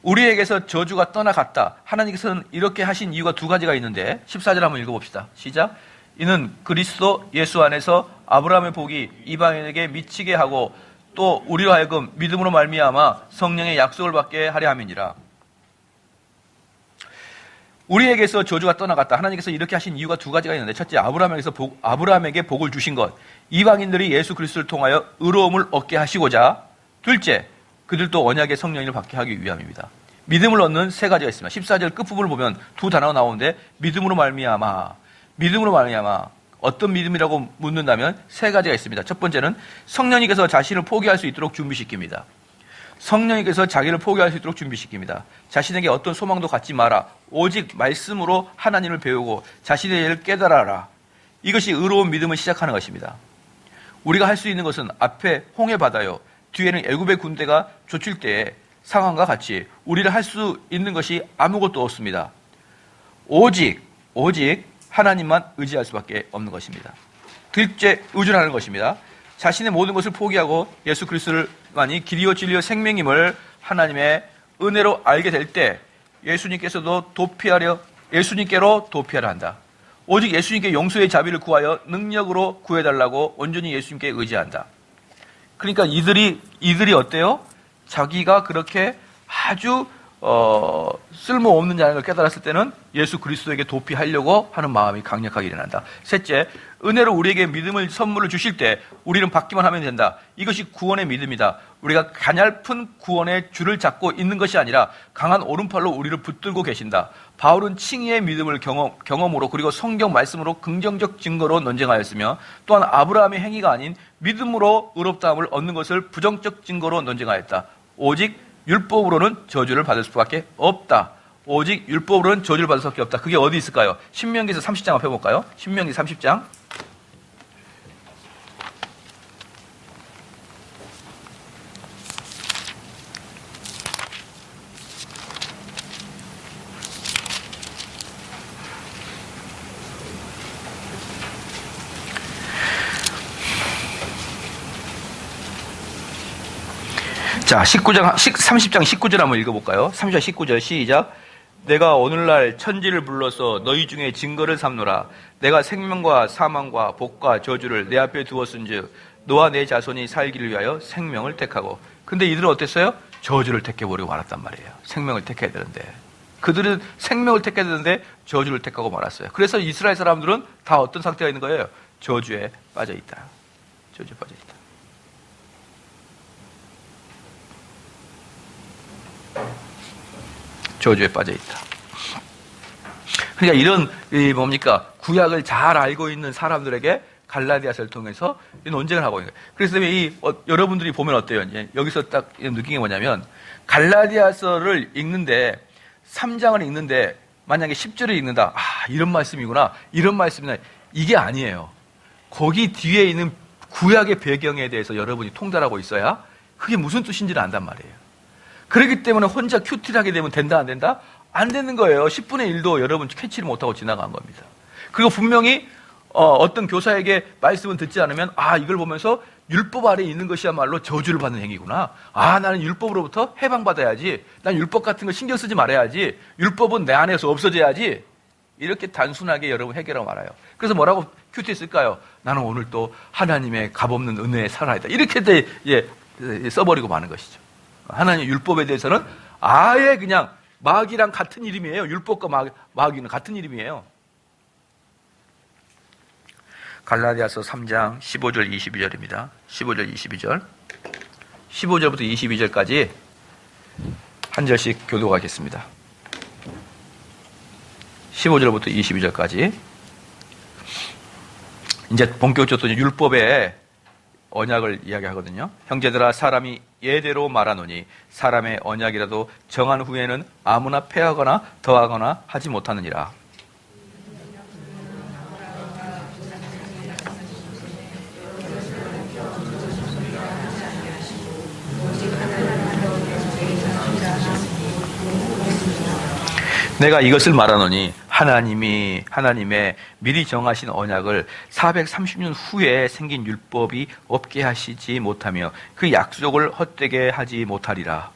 우리에게서 저주가 떠나갔다. 하나님께서는 이렇게 하신 이유가 두 가지가 있는데 14절 한번 읽어봅시다. 시작. 이는 그리스도 예수 안에서 아브라함의 복이 이방인에게 미치게 하고 또 우리로 하여금 믿음으로 말미암아 성령의 약속을 받게 하려 함이니라. 우리에게서 저주가 떠나갔다. 하나님께서 이렇게 하신 이유가 두 가지가 있는데, 첫째, 아브라함에게 복을 주신 것, 이방인들이 예수 그리스도를 통하여 의로움을 얻게 하시고자, 둘째, 그들도 언약의 성령을 받게 하기 위함입니다. 믿음을 얻는 세 가지가 있습니다. 14절 끝부분을 보면 두 단어가 나오는데, 믿음으로 말미암아. 어떤 믿음이라고 묻는다면 세 가지가 있습니다. 첫 번째는 성령님께서 자신을 포기할 수 있도록 준비시킵니다. 성령님께서 자기를 포기할 수 있도록 준비시킵니다. 자신에게 어떤 소망도 갖지 마라. 오직 말씀으로 하나님을 배우고 자신의 일을 깨달아라. 이것이 의로운 믿음을 시작하는 것입니다. 우리가 할 수 있는 것은 앞에 홍해 바다요, 뒤에는 애굽의 군대가 쫓을 때의 상황과 같이 우리를 할 수 있는 것이 아무것도 없습니다. 오직 하나님만 의지할 수밖에 없는 것입니다. 둘째, 의존하는 것입니다. 자신의 모든 것을 포기하고 예수 그리스도만이 길이요 진리요 생명임을 하나님의 은혜로 알게 될 때 예수님께로 도피하려 한다. 오직 예수님께 용서의 자비를 구하여 능력으로 구해달라고 온전히 예수님께 의지한다. 그러니까 이들이 어때요? 자기가 그렇게 아주 쓸모없는 자를 깨달았을 때는 예수 그리스도에게 도피하려고 하는 마음이 강력하게 일어난다. 셋째, 은혜로 우리에게 믿음을 선물을 주실 때 우리는 받기만 하면 된다. 이것이 구원의 믿음이다. 우리가 가냘픈 구원의 줄을 잡고 있는 것이 아니라 강한 오른팔로 우리를 붙들고 계신다. 바울은 칭의의 믿음을 경험으로 그리고 성경 말씀으로 긍정적 증거로 논쟁하였으며, 또한 아브라함의 행위가 아닌 믿음으로 의롭다함을 얻는 것을 부정적 증거로 논쟁하였다. 오직 율법으로는 저주를 받을 수밖에 없다. 오직 율법으로는 저주를 받을 수밖에 없다. 그게 어디 있을까요? 신명기에서 30장 앞에 볼까요? 신명기 30장. 자, 30장 19절 한번 읽어볼까요? 30장 19절 시작. 내가 오늘날 천지를 불러서 너희 중에 증거를 삼노라. 내가 생명과 사망과 복과 저주를 내 앞에 두었은즉 너와 내 자손이 살기를 위하여 생명을 택하고. 근데 이들은 어땠어요? 저주를 택해버리고 말았단 말이에요. 생명을 택해야 되는데. 그들은 생명을 택해야 되는데 저주를 택하고 말았어요. 그래서 이스라엘 사람들은 다 어떤 상태가 있는 거예요? 저주에 빠져있다. 저주에 빠져있다. 저주에 빠져있다. 그러니까 이런 구약을 잘 알고 있는 사람들에게 갈라디아서를 통해서 논쟁을 하고 있는 거예요. 그래서 여러분들이 보면 어때요? 이제 여기서 딱 느낀 게 뭐냐면, 갈라디아서를 읽는데 3장을 읽는데 만약에 10절을 읽는다. 이런 말씀이구나. 이런 말씀이나. 이게 아니에요. 거기 뒤에 있는 구약의 배경에 대해서 여러분이 통달하고 있어야 그게 무슨 뜻인지를 안단 말이에요. 그렇기 때문에 혼자 큐티를 하게 되면 된다, 안 된다? 안 되는 거예요. 10분의 1도 여러분 캐치를 못하고 지나간 겁니다. 그리고 분명히 어떤 교사에게 말씀을 듣지 않으면 이걸 보면서 율법 아래에 있는 것이야말로 저주를 받는 행위구나. 나는 율법으로부터 해방받아야지. 난 율법 같은 거 신경 쓰지 말아야지. 율법은 내 안에서 없어져야지. 이렇게 단순하게 여러분 해결하고 말아요. 그래서 뭐라고 큐티 쓸까요? 나는 오늘 또 하나님의 값없는 은혜에 살아야 돼. 이렇게 써버리고 마는 것이죠. 하나님의 율법에 대해서는 아예 그냥 마귀랑 같은 이름이에요. 율법과 마귀는 같은 이름이에요. 갈라디아서 3장 15절 22절입니다. 15절 22절. 15절부터 22절까지 한 절씩 교독하겠습니다. 15절부터 22절까지. 이제 본격적으로 율법의 언약을 이야기하거든요. 형제들아, 사람이 예대로 말하노니 사람의 언약이라도 정한 후에는 아무나 폐하거나 더하거나 하지 못하느니라. 내가 이것을 말하노니 하나님의 미리 정하신 언약을 430년 후에 생긴 율법이 없게 하시지 못하며 그 약속을 헛되게 하지 못하리라.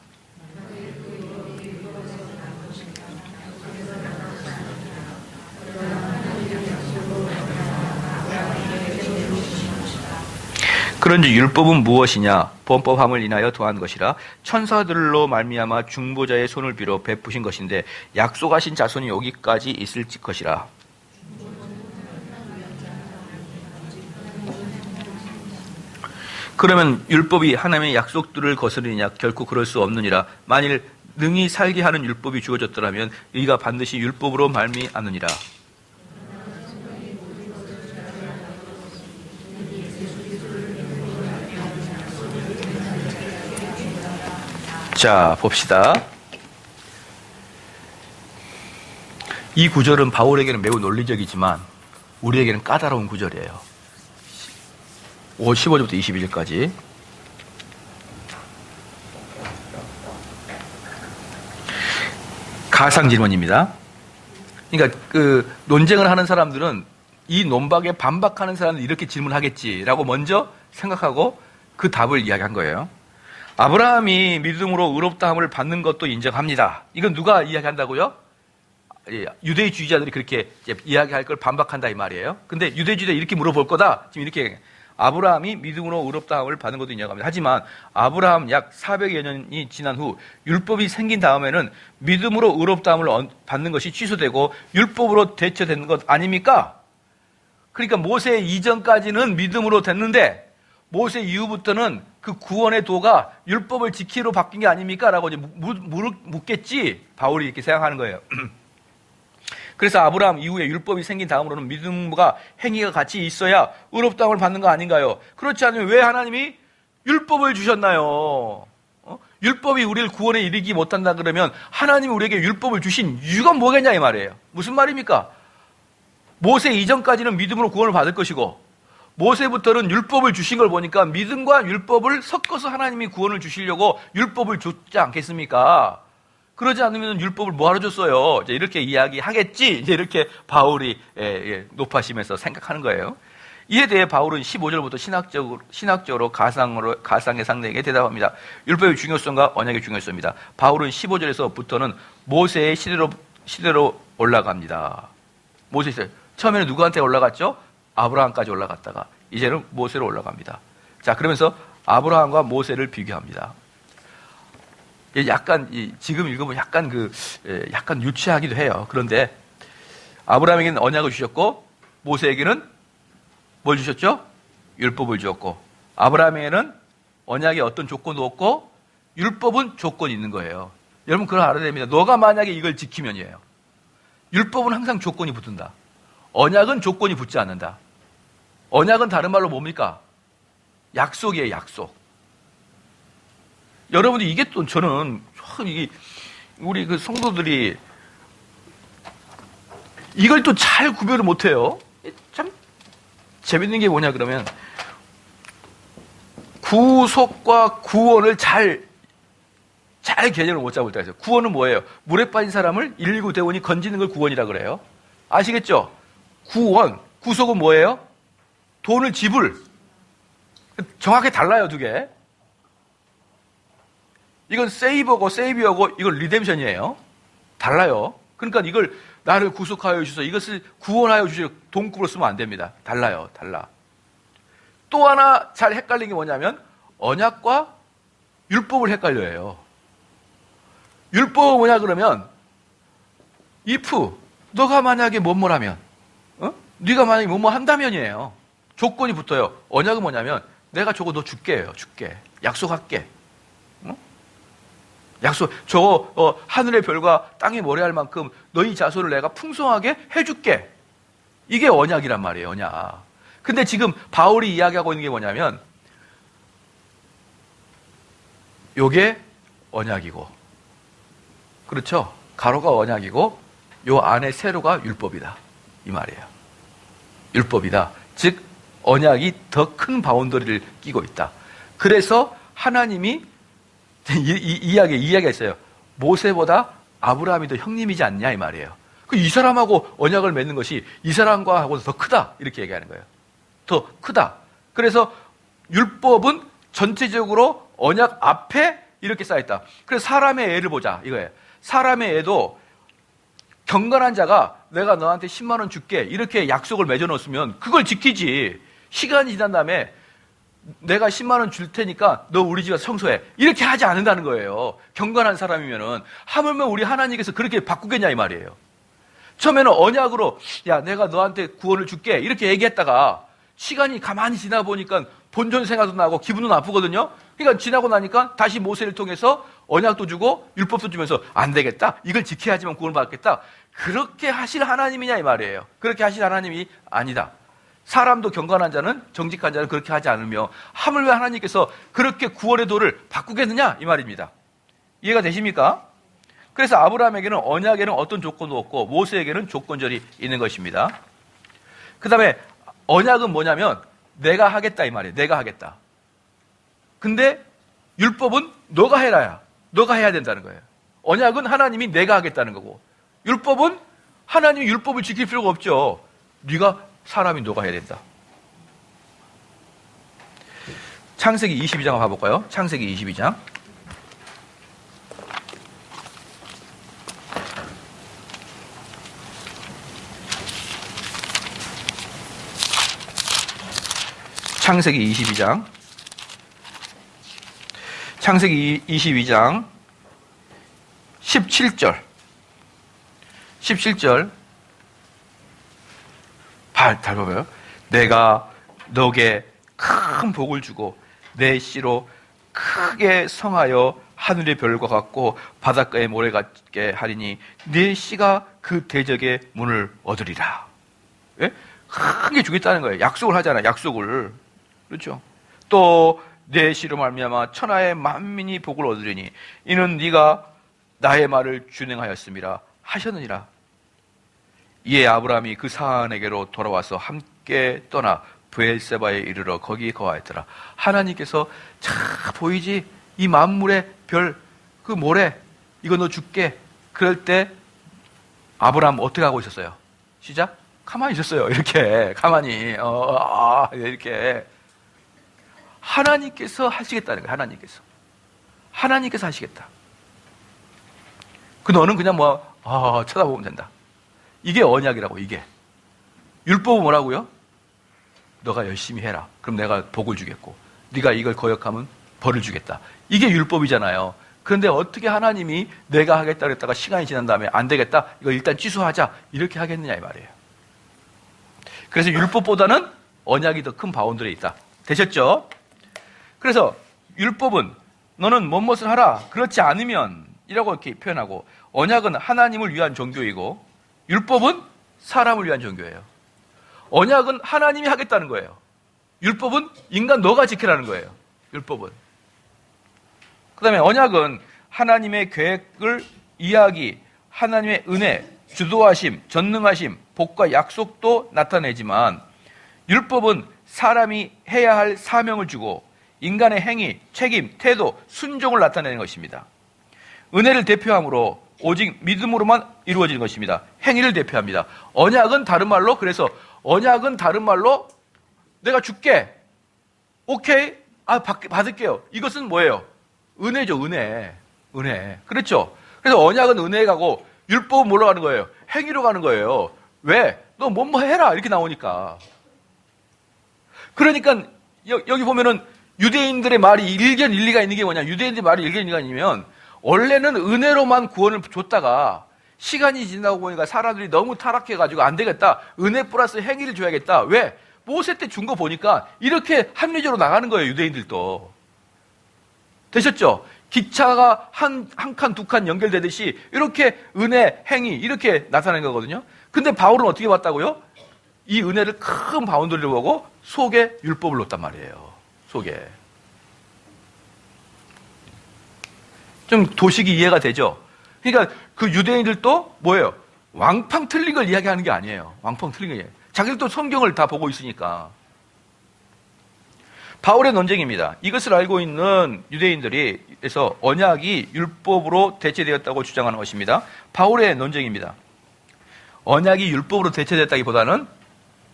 그런지 율법은 무엇이냐? 범법함을 인하여 더한 것이라 천사들로 말미암아 중보자의 손을 빌어 베푸신 것인데 약속하신 자손이 여기까지 있을 것이라. 그러면 율법이 하나님의 약속들을 거스르느냐? 결코 그럴 수 없느니라. 만일 능히 살게 하는 율법이 주어졌더라면 의가 반드시 율법으로 말미암느니라. 자, 봅시다. 이 구절은 바울에게는 매우 논리적이지만 우리에게는 까다로운 구절이에요. 15절부터 21절까지. 가상 질문입니다. 그러니까 그 논쟁을 하는 사람들은 이 논박에 반박하는 사람들이 이렇게 질문하겠지라고 먼저 생각하고 그 답을 이야기한 거예요. 아브라함이 믿음으로 의롭다함을 받는 것도 인정합니다. 이건 누가 이야기한다고요? 유대주의자들이 그렇게 이야기할 걸 반박한다 이 말이에요. 근데 유대주의자 이렇게 물어볼 거다. 지금 이렇게 아브라함이 믿음으로 의롭다함을 받는 것도 인정합니다. 하지만 아브라함 약 400여 년이 지난 후 율법이 생긴 다음에는 믿음으로 의롭다함을 받는 것이 취소되고 율법으로 대체되는 것 아닙니까? 그러니까 모세 이전까지는 믿음으로 됐는데 모세 이후부터는 그 구원의 도가 율법을 지키로 바뀐 게 아닙니까? 라고 이제 묻겠지. 바울이 이렇게 생각하는 거예요. 그래서 아브라함 이후에 율법이 생긴 다음으로는 믿음과 행위가 같이 있어야 의롭다함을 받는 거 아닌가요? 그렇지 않으면 왜 하나님이 율법을 주셨나요? 율법이 우리를 구원에 이르기 못한다 그러면 하나님이 우리에게 율법을 주신 이유가 뭐겠냐 이 말이에요. 무슨 말입니까? 모세 이전까지는 믿음으로 구원을 받을 것이고 모세부터는 율법을 주신 걸 보니까 믿음과 율법을 섞어서 하나님이 구원을 주시려고 율법을 줬지 않겠습니까? 그러지 않으면 율법을 뭐하러 줬어요? 이제 이렇게 이야기하겠지. 이제 이렇게 바울이 높아심에서 생각하는 거예요. 이에 대해 바울은 15절부터 신학적으로 가상의 상대에게 대답합니다. 율법의 중요성과 언약의 중요성입니다. 바울은 15절에서부터는 모세의 시대로 올라갑니다. 모세 시대. 처음에는 누구한테 올라갔죠? 아브라함까지 올라갔다가 이제는 모세로 올라갑니다. 자, 그러면서 아브라함과 모세를 비교합니다. 약간 지금 읽으면 약간 유치하기도 해요. 그런데 아브라함에게는 언약을 주셨고 모세에게는 뭘 주셨죠? 율법을 주었고 아브라함에게는 언약에 어떤 조건도 없고 율법은 조건이 있는 거예요. 여러분 그걸 알아야 됩니다. 너가 만약에 이걸 지키면이에요. 율법은 항상 조건이 붙는다. 언약은 조건이 붙지 않는다. 언약은 다른 말로 뭡니까? 약속이에요, 약속. 여러분이 이게 또 저는 우리 그 성도들이 이걸 또 잘 구별을 못해요. 참 재밌는 게 뭐냐 그러면 구속과 구원을 잘 개념을 못 잡을 때가 있어요. 구원은 뭐예요? 물에 빠진 사람을 119 대원이 건지는 걸 구원이라 그래요. 아시겠죠? 구원, 구속은 뭐예요? 돈을 지불. 정확히 달라요, 두 개. 이건 세이비어고 이건 리뎀션이에요. 달라요. 그러니까 이걸 나를 구속하여 주셔서 이것을 구원하여 주셔서 동급으로 쓰면 안 됩니다. 달라요. 달라. 또 하나 잘 헷갈리는 게 뭐냐면 언약과 율법을 헷갈려요. 율법은 뭐냐 그러면 if 너가 만약에 뭐뭐라면 네가 만약에 뭐뭐 한다면이에요. 조건이 붙어요. 언약은 뭐냐면 내가 저거 너 줄게요. 줄게. 약속할게. 약속, 하늘의 별과 땅의 모래알 만큼 너희 자손을 내가 풍성하게 해줄게. 이게 언약이란 말이에요, 언약. 근데 지금 바울이 이야기하고 있는 게 뭐냐면, 요게 언약이고, 그렇죠? 가로가 언약이고, 요 안에 세로가 율법이다. 이 말이에요. 율법이다. 즉, 언약이 더 큰 바운더리를 끼고 있다. 그래서 하나님이 이야기가 있어요. 모세보다 아브라함이 더 형님이지 않냐 이 말이에요. 이 사람하고 언약을 맺는 것이 이 사람과 하고도 더 크다 이렇게 얘기하는 거예요. 더 크다. 그래서 율법은 전체적으로 언약 앞에 이렇게 쌓였다. 그래서 사람의 애를 보자 이거예요. 사람의 애도 경건한 자가 내가 너한테 10만 원 줄게 이렇게 약속을 맺어놓으면 그걸 지키지. 시간이 지난 다음에 내가 10만 원 줄 테니까 너 우리 집에 청소해. 이렇게 하지 않는다는 거예요. 경건한 사람이면은. 하물며 우리 하나님께서 그렇게 바꾸겠냐 이 말이에요. 처음에는 언약으로 야 내가 너한테 구원을 줄게 이렇게 얘기했다가 시간이 가만히 지나 보니까 본전 생각도 나고 기분도 나쁘거든요. 그러니까 지나고 나니까 다시 모세를 통해서 언약도 주고 율법도 주면서 안 되겠다. 이걸 지켜야지만 구원을 받겠다. 그렇게 하실 하나님이냐 이 말이에요. 그렇게 하실 하나님이 아니다. 사람도 경건한 자는 정직한 자는 그렇게 하지 않으며 하물며 하나님께서 그렇게 구원의 도를 바꾸겠느냐 이 말입니다. 이해가 되십니까? 그래서 아브라함에게는 언약에는 어떤 조건도 없고 모세에게는 조건절이 있는 것입니다. 그 다음에 언약은 뭐냐면 내가 하겠다 이 말이에요. 내가 하겠다. 근데 율법은 너가 해라야. 너가 해야 된다는 거예요. 언약은 하나님이 내가 하겠다는 거고 율법은 하나님이 율법을 지킬 필요가 없죠. 네가 사람이 너가 해야 된다. 창세기 22장 한번 봐볼까요? 창세기 22장. 창세기 22장. 창세기 22장 17절. 17절. 잘 봐봐요. 내가 너에게 큰 복을 주고 내 씨로 크게 성하여 하늘의 별과 같고 바닷가의 모래 같게 하리니 네 씨가 그 대적의 문을 얻으리라. 예? 크게 주겠다는 거예요. 약속을 하잖아요. 약속을. 그렇죠. 또 내 씨로 말미암아 천하의 만민이 복을 얻으리니 이는 네가 나의 말을 준행하였음이라 하셨느니라. 이에 아브라함이 그 사안에게로 돌아와서 함께 떠나 브엘세바에 이르러 거기 거하였더라. 하나님께서 자 보이지 이 만물의 별 그 모래 이거 너 줄게. 그럴 때 아브라함 어떻게 하고 있었어요? 시작. 가만히 있었어요. 이렇게 가만히 이렇게 하나님께서 하시겠다는 거예요. 하나님께서 하시겠다. 그 너는 그냥 쳐다보면 된다. 이게 언약이라고. 이게 율법은 뭐라고요? 너가 열심히 해라. 그럼 내가 복을 주겠고 네가 이걸 거역하면 벌을 주겠다. 이게 율법이잖아요. 그런데 어떻게 하나님이 내가 하겠다 그랬다가 시간이 지난 다음에 안 되겠다. 이거 일단 취소하자. 이렇게 하겠느냐 이 말이에요. 그래서 율법보다는 언약이 더 큰 바운더리에 있다. 되셨죠? 그래서 율법은 너는 무엇을 하라. 그렇지 않으면 이라고 이렇게 표현하고 언약은 하나님을 위한 종교이고 율법은 사람을 위한 종교예요. 언약은 하나님이 하겠다는 거예요. 율법은 인간 너가 지키라는 거예요. 율법은. 그 다음에 언약은 하나님의 계획을 이야기, 하나님의 은혜, 주도하심, 전능하심, 복과 약속도 나타내지만 율법은 사람이 해야 할 사명을 주고 인간의 행위, 책임, 태도, 순종을 나타내는 것입니다. 은혜를 대표함으로 오직 믿음으로만 이루어지는 것입니다. 행위를 대표합니다. 언약은 다른 말로 내가 줄게. 오케이. 받을게요. 이것은 뭐예요? 은혜죠. 은혜. 그렇죠? 그래서 언약은 은혜에 가고 율법은 뭘로 가는 거예요? 행위로 가는 거예요. 왜? 너 뭐 해라. 이렇게 나오니까. 그러니까 여기 보면은 유대인들의 말이 일견 일리가 있는 게 뭐냐? 유대인들의 말이 일견 일리가 있냐면 원래는 은혜로만 구원을 줬다가 시간이 지나고 보니까 사람들이 너무 타락해가지고 안 되겠다. 은혜 플러스 행위를 줘야겠다. 왜? 모세 때 준 거 보니까 이렇게 합리적으로 나가는 거예요. 유대인들도. 되셨죠? 기차가 한 칸, 두 칸 연결되듯이 이렇게 은혜, 행위 이렇게 나타나는 거거든요. 근데 바울은 어떻게 봤다고요? 이 은혜를 큰 바운더리로 보고 속에 율법을 놓았단 말이에요. 속에. 좀 도식이 이해가 되죠? 그러니까 그 유대인들도 뭐예요? 왕팡 틀린 걸 이야기하는 게 아니에요. 왕팡 틀린 게. 자기들도 성경을 다 보고 있으니까. 바울의 논쟁입니다. 이것을 알고 있는 유대인들이 그래서 언약이 율법으로 대체되었다고 주장하는 것입니다. 바울의 논쟁입니다. 언약이 율법으로 대체됐다기보다는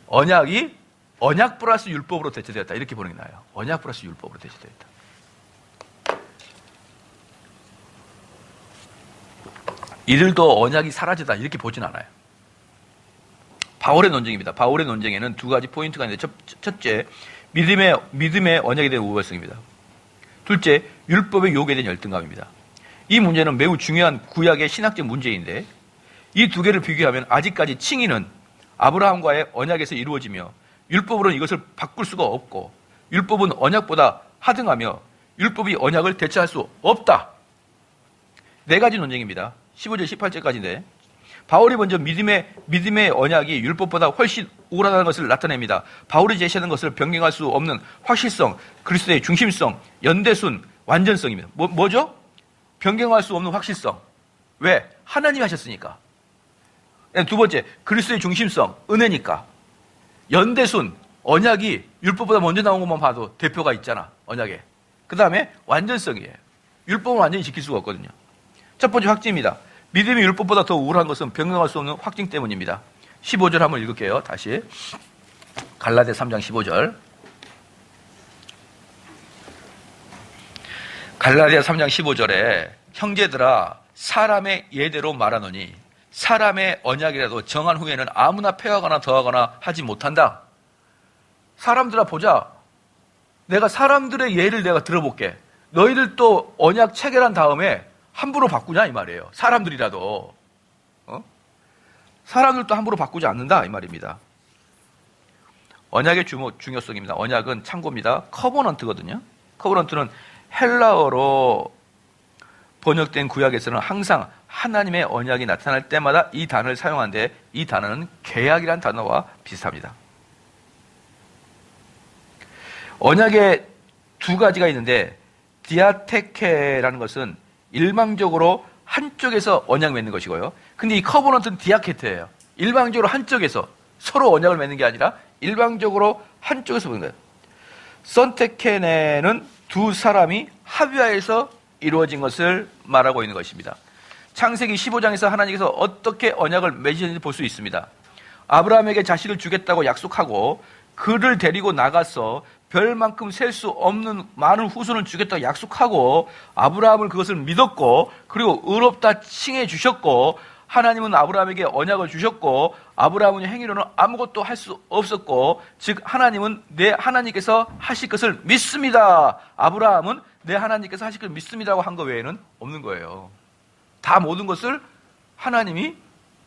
언약이 언약 플러스 율법으로 대체되었다. 이렇게 보는 게 나아요. 언약 플러스 율법으로 대체되었다. 이들도 언약이 사라지다. 이렇게 보진 않아요. 바울의 논쟁입니다. 바울의 논쟁에는 두 가지 포인트가 있는데 첫째, 믿음의 언약에 대한 우월성입니다. 둘째, 율법의 요구에 대한 열등감입니다. 이 문제는 매우 중요한 구약의 신학적 문제인데 이 두 개를 비교하면 아직까지 칭의는 아브라함과의 언약에서 이루어지며 율법으로는 이것을 바꿀 수가 없고 율법은 언약보다 하등하며 율법이 언약을 대체할 수 없다. 네 가지 논쟁입니다. 15절, 18절까지인데 바울이 먼저 믿음의 언약이 율법보다 훨씬 우월하다는 것을 나타냅니다. 바울이 제시하는 것을 변경할 수 없는 확실성, 그리스도의 중심성, 연대순, 완전성입니다. 뭐죠? 변경할 수 없는 확실성. 왜? 하나님이 하셨으니까. 두 번째, 그리스도의 중심성, 은혜니까. 연대순, 언약이 율법보다 먼저 나온 것만 봐도 대표가 있잖아, 언약에. 그 다음에 완전성이에요. 율법은 완전히 지킬 수가 없거든요. 첫 번째 확증입니다. 믿음이 율법보다 더 우월한 것은 변경할 수 없는 확증 때문입니다. 15절 한번 읽을게요. 다시. 갈라디아 3장 15절. 갈라디아 3장 15절에 형제들아 사람의 예대로 말하노니 사람의 언약이라도 정한 후에는 아무나 폐하거나 더하거나 하지 못한다. 사람들아 보자. 내가 사람들의 예를 내가 들어볼게. 너희들 또 언약 체결한 다음에 함부로 바꾸냐 이 말이에요. 사람들이라도. 사람들도 함부로 바꾸지 않는다 이 말입니다. 언약의 중요성입니다. 언약은 참고입니다. 커버넌트거든요. 커버넌트는 헬라어로 번역된 구약에서는 항상 하나님의 언약이 나타날 때마다 이 단어를 사용하는데 이 단어는 계약이라는 단어와 비슷합니다. 언약에 두 가지가 있는데 디아테케라는 것은 일방적으로 한쪽에서 언약 맺는 것이고요. 근데 이 커버넌트는 디아케트예요. 일방적으로 한쪽에서 서로 언약을 맺는 게 아니라 일방적으로 한쪽에서 맺는 거예요. 선테케네는 두 사람이 합의하여서 이루어진 것을 말하고 있는 것입니다. 창세기 15장에서 하나님께서 어떻게 언약을 맺으셨는지 볼 수 있습니다. 아브라함에게 자식을 주겠다고 약속하고 그를 데리고 나가서 별만큼 셀 수 없는 많은 후손을 주겠다고 약속하고 아브라함을 그것을 믿었고 그리고 의롭다 칭해 주셨고 하나님은 아브라함에게 언약을 주셨고 아브라함은 행위로는 아무것도 할 수 없었고 즉 하나님은 내 하나님께서 하실 것을 믿습니다. 아브라함은 내 하나님께서 하실 것을 믿습니다라고 한 것 외에는 없는 거예요. 다 모든 것을 하나님이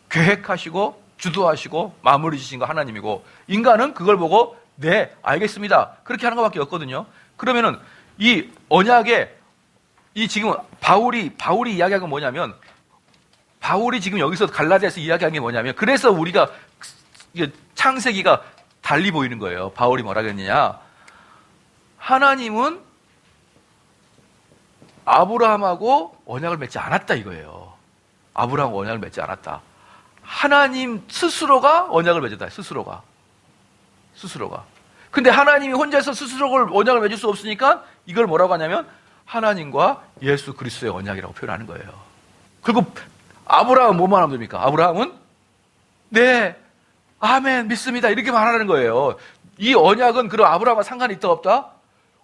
계획하시고 주도하시고 마무리 지신 거 하나님이고 인간은 그걸 보고 네 알겠습니다 그렇게 하는 것밖에 없거든요. 그러면은 이 언약에 이 지금 바울이 이야기한 건 뭐냐면 바울이 지금 여기서 갈라디아에서 이야기한 게 뭐냐면 그래서 우리가 창세기가 달리 보이는 거예요. 바울이 뭐라 그랬느냐. 하나님은 아브라함하고 언약을 맺지 않았다 이거예요. 아브라함하고 언약을 맺지 않았다. 하나님 스스로가 언약을 맺었다. 스스로가. 근데 하나님이 혼자서 스스로 언약을 맺을 수 없으니까 이걸 뭐라고 하냐면 하나님과 예수 그리스도의 언약이라고 표현하는 거예요. 그리고 아브라함은 뭐만 하면 됩니까? 아브라함은 네, 아멘, 믿습니다. 이렇게 말하는 거예요. 이 언약은 그럼 아브라함과 상관이 있다 없다?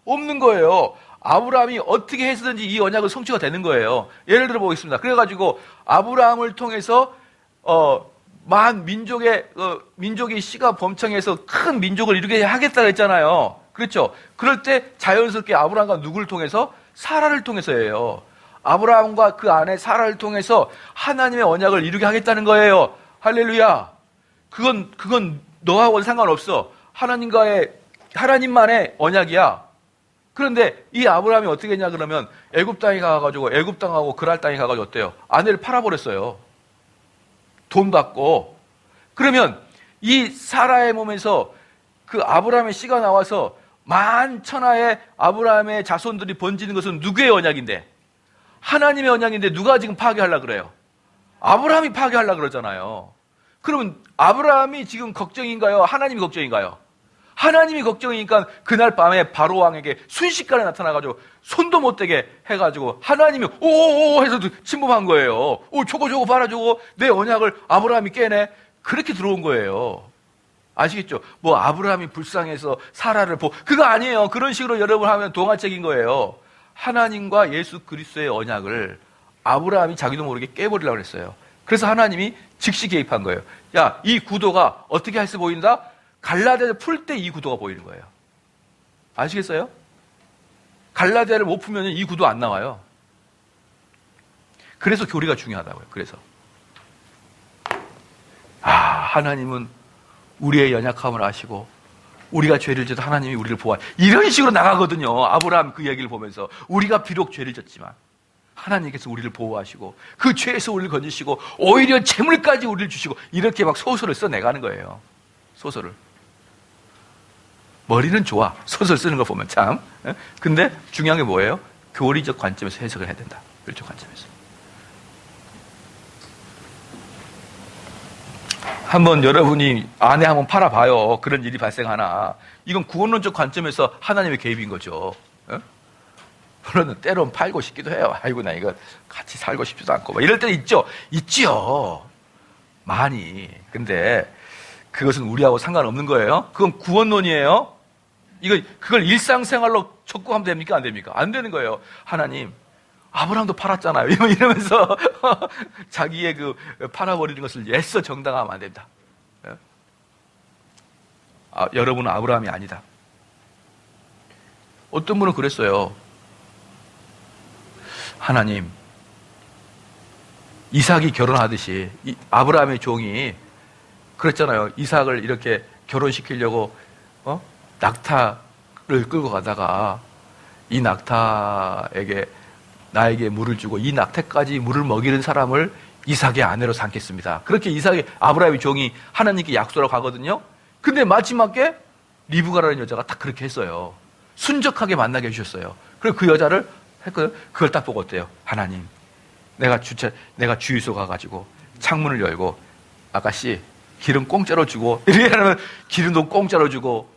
없는 거예요. 아브라함이 어떻게 해서든지 이 언약은 성취가 되는 거예요. 예를 들어 보겠습니다. 그래가지고 아브라함을 통해서 만 민족의 씨가 범창해서 큰 민족을 이루게 하겠다 했잖아요. 그렇죠? 그럴 때 자연스럽게 아브라함과 누구를 통해서? 사라를 통해서예요. 아브라함과 그 아내 사라를 통해서 하나님의 언약을 이루게 하겠다는 거예요. 할렐루야. 그건 너하고는 상관없어. 하나님만의 언약이야. 그런데 이 아브라함이 어떻게 했냐 그러면 애굽 땅에 가가지고 애굽 땅하고 그랄 땅에 가가지고 어때요? 아내를 팔아버렸어요. 돈 받고. 그러면 이 사라의 몸에서 그 아브라함의 씨가 나와서 만천하의 아브라함의 자손들이 번지는 것은 누구의 언약인데? 하나님의 언약인데 누가 지금 파괴하려고 그래요? 아브라함이 파괴하려고 그러잖아요. 그러면 아브라함이 지금 걱정인가요? 하나님이 걱정인가요? 하나님이 걱정이니까 그날 밤에 바로 왕에게 순식간에 나타나가지고 손도 못 대게 해가지고 하나님이 오오오 해서 침범한 거예요. 오 저거 봐라 저거 내 언약을 아브라함이 깨네. 그렇게 들어온 거예요. 아시겠죠? 뭐 아브라함이 불쌍해서 사라를 그거 아니에요. 그런 식으로 여러분 하면 동화책인 거예요. 하나님과 예수 그리스도의 언약을 아브라함이 자기도 모르게 깨버리려고 했어요. 그래서 하나님이 즉시 개입한 거예요. 야, 이 구도가 어떻게 해서 보인다? 갈라디아를 풀 때 이 구도가 보이는 거예요. 아시겠어요? 갈라디아를 못 풀면 이 구도 안 나와요. 그래서 교리가 중요하다고요. 그래서 하나님은 우리의 연약함을 아시고 우리가 죄를 져도 하나님이 우리를 보아, 이런 식으로 나가거든요. 아브라함 그 얘기를 보면서 우리가 비록 죄를 졌지만 하나님께서 우리를 보호하시고 그 죄에서 우리를 건지시고 오히려 재물까지 우리를 주시고, 이렇게 막 소설을 써내가는 거예요. 소설을. 머리는 좋아, 소설 쓰는 거 보면 참. 근데 중요한 게 뭐예요? 교리적 관점에서 해석을 해야 된다. 교리적 관점에서. 한번 여러분이 아내 한번 팔아봐요. 그런 일이 발생하나. 이건 구원론적 관점에서 하나님의 개입인 거죠. 물론 때론 팔고 싶기도 해요. 아이고, 나 이거 같이 살고 싶지도 않고 막 이럴 때 있지요. 많이. 근데 그것은 우리하고 상관없는 거예요. 그건 구원론이에요. 그걸 일상생활로 촉구하면 됩니까? 안 됩니까? 안 되는 거예요. 하나님, 아브라함도 팔았잖아요. 이러면서 자기의 그 팔아버리는 것을 애써 정당화하면 안 된다. 여러분은 아브라함이 아니다. 어떤 분은 그랬어요. 하나님, 이삭이 결혼하듯이 아브라함의 종이 그랬잖아요. 이삭을 이렇게 결혼시키려고 낙타를 끌고 가다가 이 낙타에게 나에게 물을 주고 이 낙타까지 물을 먹이는 사람을 이삭의 아내로 삼겠습니다. 그렇게 아브라함의 종이 하나님께 약속하러 가거든요. 근데 마지막에 리브가라는 여자가 딱 그렇게 했어요. 순적하게 만나게 해주셨어요. 그리고 그 여자를 했거든요. 그걸 딱 보고 어때요? 하나님, 내가 주유소 가가지고 창문을 열고 아가씨 기름 공짜로 주고, 이렇게 하면 기름도 공짜로 주고,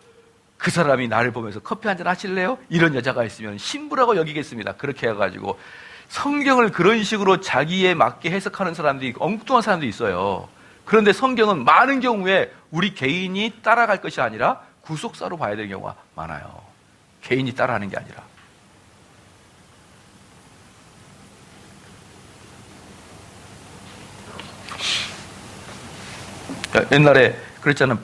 그 사람이 나를 보면서 커피 한잔 하실래요? 이런 여자가 있으면 신부라고 여기겠습니다. 그렇게 해가지고 성경을 그런 식으로 자기에 맞게 해석하는 사람들이, 엉뚱한 사람들이 있어요. 그런데 성경은 많은 경우에 우리 개인이 따라갈 것이 아니라 구속사로 봐야 되는 경우가 많아요. 개인이 따라하는 게 아니라. 옛날에 그랬잖아요.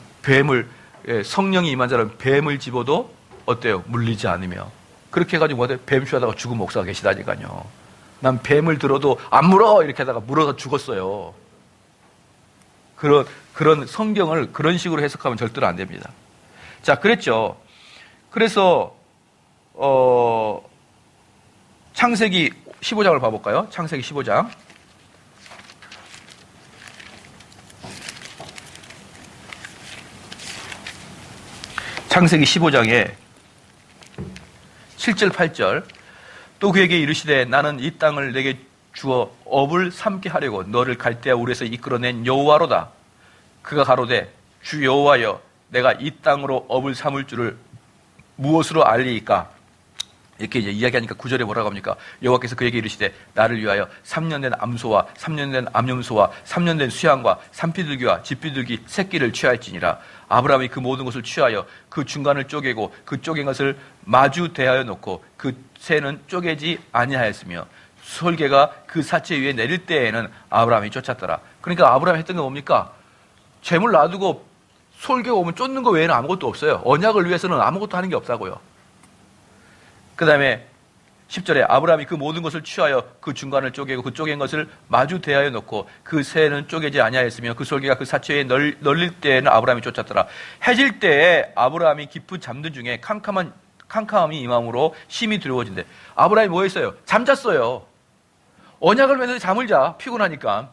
성령이 임한 자는 뱀을 집어도 어때요? 물리지 않으며. 그렇게 해가지고 뱀 쉬하다가 죽은 목사가 계시다니까요. 난 뱀을 들어도 안 물어! 이렇게 하다가 물어서 죽었어요. 그런 성경을 그런 식으로 해석하면 절대로 안 됩니다. 자, 그랬죠. 그래서 창세기 15장을 봐볼까요? 창세기 15장. 창세기 15장에 7절 8절, 또 그에게 이르시되 나는 이 땅을 내게 주어 업을 삼게 하려고 너를 갈대아 우르에서 이끌어낸 여호와로다. 그가 가로되 주 여호와여, 내가 이 땅으로 업을 삼을 줄을 무엇으로 알리이까? 이렇게 이제 이야기하니까 9절에 뭐라고 합니까? 여호와께서 그에게 이르시되 나를 위하여 3년 된 암소와 3년 된 암염소와 3년 된 수양과 산비둘기와 집비둘기 새끼를 취할지니라. 아브라함이 그 모든 것을 취하여 그 중간을 쪼개고 그 쪼갠 것을 마주 대하여 놓고 그 새는 쪼개지 아니하였으며 솔개가 그 사체 위에 내릴 때에는 아브라함이 쫓았더라. 그러니까 아브라함이 했던 게 뭡니까? 재물 놔두고 솔개가 오면 쫓는 거 외에는 아무것도 없어요. 언약을 위해서는 아무것도 하는 게 없다고요. 그 다음에 10절에 아브라함이 그 모든 것을 취하여 그 중간을 쪼개고 그 쪼갠 것을 마주 대하여 놓고 그 새는 쪼개지 아니하였으며 그 솔개가 그 사체에 널릴 때에는 아브라함이 쫓았더라. 해질 때에 아브라함이 깊은 잠든 중에 캄캄함이 임함으로 심히 두려워진대. 아브라함이 뭐 했어요? 잠잤어요. 언약을 맺어서 잠을 자, 피곤하니까.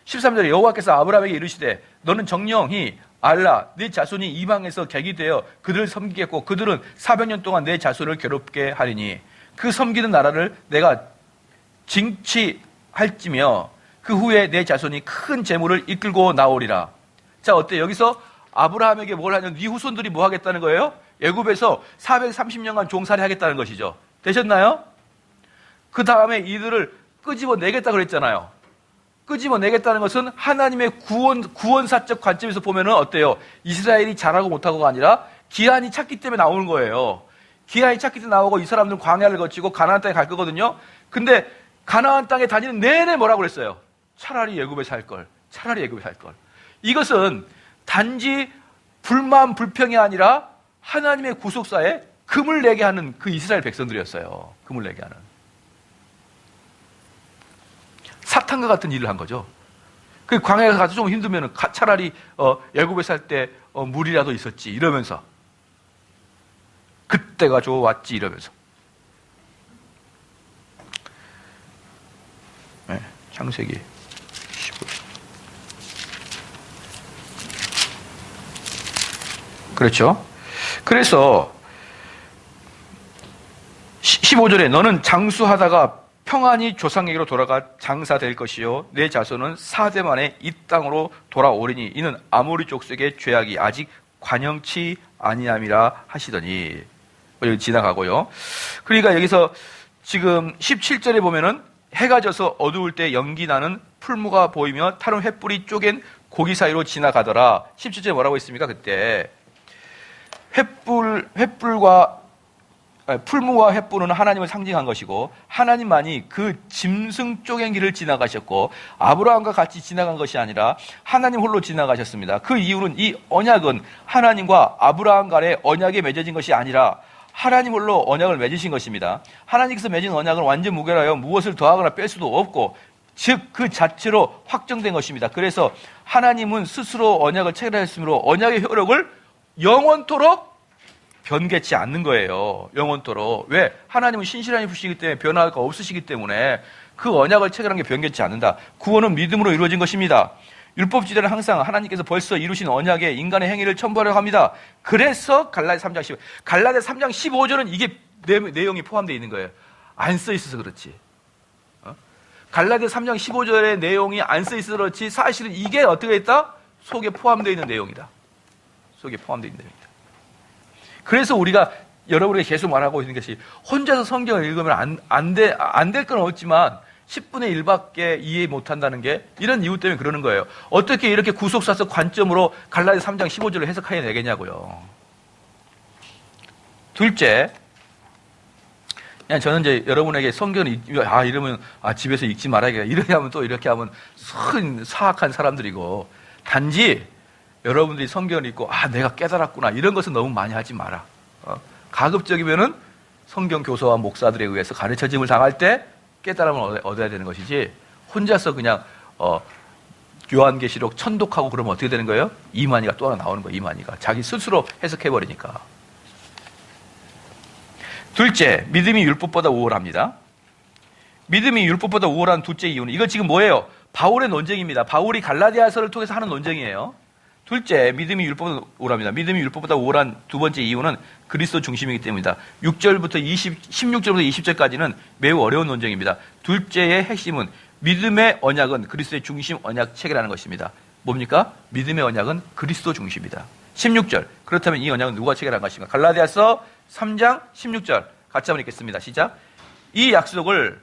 13절에 여호와께서 아브라함에게 이르시되 너는 정령히 알라, 네 자손이 이방에서 객이 되어 그들을 섬기겠고 그들은 400년 동안 내 자손을 괴롭게 하리니 그 섬기는 나라를 내가 징치할지며 그 후에 내 자손이 큰 재물을 이끌고 나오리라. 자, 어때? 여기서 아브라함에게 뭘 하냐면 네 후손들이 뭐 하겠다는 거예요? 애굽에서 430년간 종살이 하겠다는 것이죠. 되셨나요? 그 다음에 이들을 끄집어내겠다 그랬잖아요. 끄집어내겠다는 것은 하나님의 구원사적 관점에서 보면은 어때요? 이스라엘이 잘하고 못하고가 아니라 기한이 찼기 때문에 나오는 거예요. 기한이 찼기 때문에 나오고 이 사람들은 광야를 거치고 가나안 땅에 갈 거거든요. 근데 가나안 땅에 다니는 내내 뭐라고 그랬어요? 차라리 애굽에 살 걸. 차라리 애굽에 살 걸. 이것은 단지 불만 불평이 아니라 하나님의 구속사에 금을 내게 하는 그 이스라엘 백성들이었어요. 금을 내게 하는. 사탄과 같은 일을 한 거죠. 그 광야에 가서 좀 힘들면 차라리 애굽에 살 때 물이라도 있었지 이러면서, 그때가 좋았지 이러면서. 네, 창세기 15. 그렇죠. 그래서 15절에 너는 장수하다가 평안히 조상에게로 돌아가 장사될 것이요 내 자손은 4대 만에 이 땅으로 돌아오리니 이는 아모리 족속의 죄악이 아직 관영치 아니함이라 하시더니, 여기 지나가고요. 그러니까 여기서 지금 17절에 보면은 해가 져서 어두울 때 연기 나는 풀무가 보이며 타는 횃불이 쪼갠 고기 사이로 지나가더라. 17절에 뭐라고 했습니까? 그때 풀무와 횃불은 하나님을 상징한 것이고 하나님만이 그 짐승 쪼갠 길을 지나가셨고 아브라함과 같이 지나간 것이 아니라 하나님 홀로 지나가셨습니다. 그 이유는 이 언약은 하나님과 아브라함 간의 언약에 맺어진 것이 아니라 하나님 홀로 언약을 맺으신 것입니다. 하나님께서 맺은 언약은 완전 무결하여 무엇을 더하거나 뺄 수도 없고 즉 그 자체로 확정된 것입니다. 그래서 하나님은 스스로 언약을 체결하였으므로 언약의 효력을 영원토록 변개치 않는 거예요. 영원토록. 왜? 하나님은 신실한 이시기 때문에 변화가 없으시기 때문에 그 언약을 체결한 게 변개치 않는다. 구원은 믿음으로 이루어진 것입니다. 율법주의자는 항상 하나님께서 벌써 이루신 언약에 인간의 행위를 첨부하려고 합니다. 그래서 갈라디아 3장 15, 갈라디아 3장 15절은 이게 내용이 포함되어 있는 거예요. 안 써 있어서 그렇지. 갈라디아 3장 15절의 내용이 안 써 있어서 그렇지 사실은 이게 어떻게 했다? 속에 포함되어 있는 내용이다. 속에 포함되어 있는 내용이다. 그래서 우리가 여러분에게 계속 말하고 있는 것이 혼자서 성경을 읽으면 안 될 건 없지만 10분의 1밖에 이해 못한다는 게 이런 이유 때문에 그러는 거예요. 어떻게 이렇게 구속사적 관점으로 갈라디아 3장 15절을 해석해야 되겠냐고요. 둘째, 그냥 저는 이제 여러분에게 성경을 이러면 집에서 읽지 말아야겠다. 이렇게 하면 또 이렇게 하면 사악한 사람들이고, 단지 여러분들이 성경을 읽고 내가 깨달았구나 이런 것은 너무 많이 하지 마라. 가급적이면은 성경 교사와 목사들에 의해서 가르쳐짐을 당할 때 깨달음을 얻어야 되는 것이지 혼자서 그냥 요한계시록 천독하고 그러면 어떻게 되는 거예요? 이만희가 또 하나 나오는 거예요. 이만희가 자기 스스로 해석해버리니까. 둘째, 믿음이 율법보다 우월합니다. 믿음이 율법보다 우월한 둘째 이유는, 이거 지금 뭐예요? 바울의 논쟁입니다. 바울이 갈라디아서를 통해서 하는 논쟁이에요. 둘째, 믿음이 율법보다 우월합니다. 믿음이 율법보다 우월한 두 번째 이유는 그리스도 중심이기 때문이다. 16절부터 20절까지는 매우 어려운 논쟁입니다. 둘째의 핵심은 믿음의 언약은 그리스도의 중심 언약 체계라는 것입니다. 뭡니까? 믿음의 언약은 그리스도 중심이다. 16절, 그렇다면 이 언약은 누가 체결한 것인가? 갈라디아서 3장 16절 같이 한번 읽겠습니다. 시작. 이 약속들은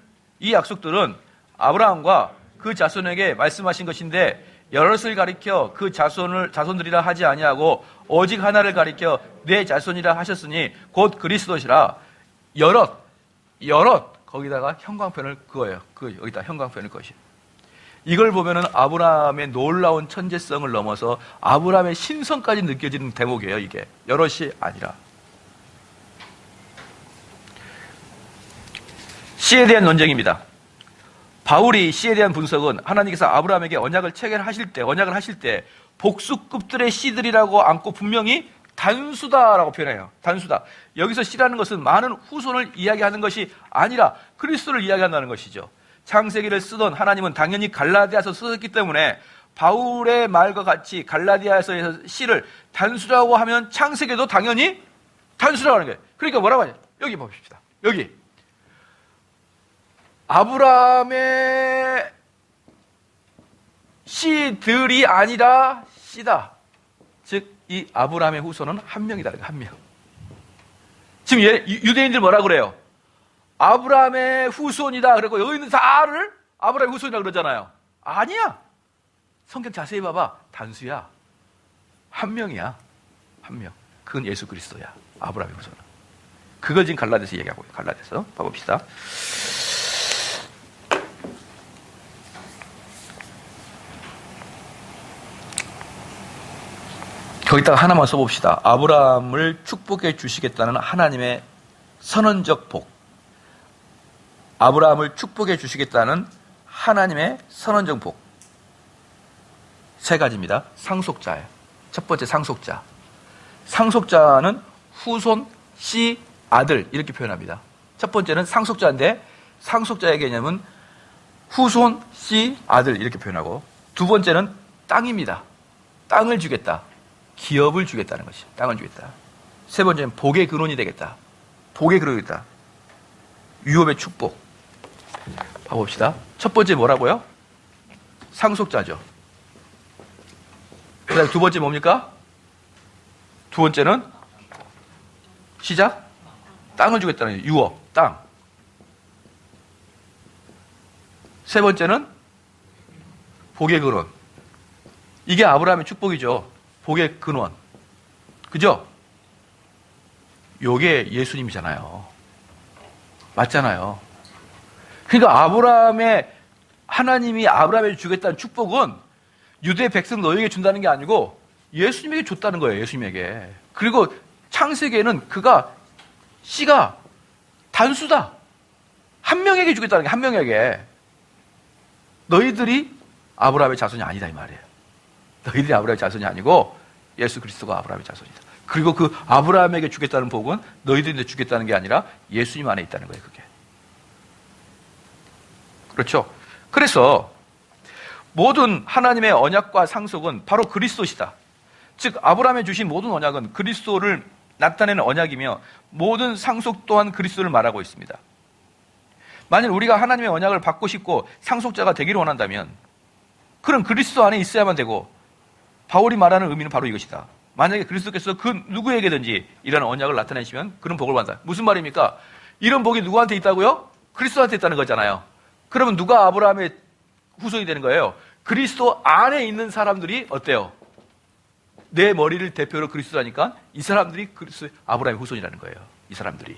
아브라함과 그 자손에게 말씀하신 것인데 여럿을 가리켜 그 자손들이라 하지 아니하고 오직 하나를 가리켜 내 자손이라 하셨으니 곧 그리스도시라. 여럿 거기다가 형광펜을 그어요. 여기다 형광펜을 그으시. 이걸 보면은 아브라함의 놀라운 천재성을 넘어서 아브라함의 신성까지 느껴지는 대목이에요. 이게 여럿이 아니라. 씨에 대한 논쟁입니다. 바울이 씨에 대한 분석은 하나님께서 아브라함에게 언약을 하실 때 복수급들의 씨들이라고 않고 분명히 단수다라고 표현해요. 단수다. 여기서 씨라는 것은 많은 후손을 이야기하는 것이 아니라 그리스도를 이야기한다는 것이죠. 창세기를 쓰던 하나님은 당연히 갈라디아서 쓰셨기 때문에 바울의 말과 같이 갈라디아서에서 씨를 단수라고 하면 창세기도 당연히 단수라고 하는 거예요. 그러니까 뭐라고 하냐? 여기 봅시다. 여기. 아브라함의 씨들이 아니라 씨다. 즉, 이 아브라함의 후손은 한 명이다. 한 명. 지금 유대인들 뭐라 그래요? 아브라함의 후손이다. 그러고 여기 있는 다를 아브라함의 후손이라 그러잖아요. 아니야. 성경 자세히 봐봐. 단수야. 한 명이야. 한 명. 그건 예수 그리스도야. 아브라함의 후손은. 그걸 지금 갈라디아서 얘기하고 있어요. 갈라디아서. 봐봅시다. 거기다가 하나만 써봅시다. 아브라함을 축복해 주시겠다는 하나님의 선언적 복. 아브라함을 축복해 주시겠다는 하나님의 선언적 복. 세 가지입니다. 상속자예요. 첫 번째 상속자. 상속자는 후손, 씨, 아들 이렇게 표현합니다. 첫 번째는 상속자인데 상속자의 개념은 후손, 씨, 아들 이렇게 표현하고, 두 번째는 땅입니다. 땅을 주겠다. 기업을 주겠다는 것이 땅을 주겠다. 세 번째는 복의 근원이 되겠다. 복의 근원이 되겠다. 유업의 축복. 봐봅시다. 첫 번째 뭐라고요? 상속자죠. 그 다음에 두 번째 뭡니까? 두 번째는 시작? 땅을 주겠다는 거예요. 유업, 땅. 세 번째는 복의 근원. 이게 아브라함의 축복이죠. 복의 근원. 그죠? 요게 예수님이잖아요. 맞잖아요. 그러니까 하나님이 아브라함에게 주겠다는 축복은 유대 백성 너희에게 준다는 게 아니고 예수님에게 줬다는 거예요. 예수님에게. 그리고 창세기에는 씨가 단수다. 한 명에게 주겠다는 게 한 명에게. 너희들이 아브라함의 자손이 아니다 이 말이에요. 너희들이 아브라함의 자손이 아니고 예수 그리스도가 아브라함의 자손이다. 그리고 그 아브라함에게 주겠다는 복은 너희들한테 주겠다는 게 아니라 예수님 안에 있다는 거예요. 그게. 그렇죠? 그래서 모든 하나님의 언약과 상속은 바로 그리스도시다. 즉 아브라함에 주신 모든 언약은 그리스도를 나타내는 언약이며 모든 상속 또한 그리스도를 말하고 있습니다. 만일 우리가 하나님의 언약을 받고 싶고 상속자가 되기를 원한다면 그런 그리스도 안에 있어야만 되고, 바울이 말하는 의미는 바로 이것이다. 만약에 그리스도께서 그 누구에게든지 이런 언약을 나타내시면 그런 복을 받는다. 무슨 말입니까? 이런 복이 누구한테 있다고요? 그리스도한테 있다는 거잖아요. 그러면 누가 아브라함의 후손이 되는 거예요? 그리스도 안에 있는 사람들이 어때요? 내 머리를 대표로 그리스도라니까 이 사람들이 아브라함의 후손이라는 거예요. 이 사람들이.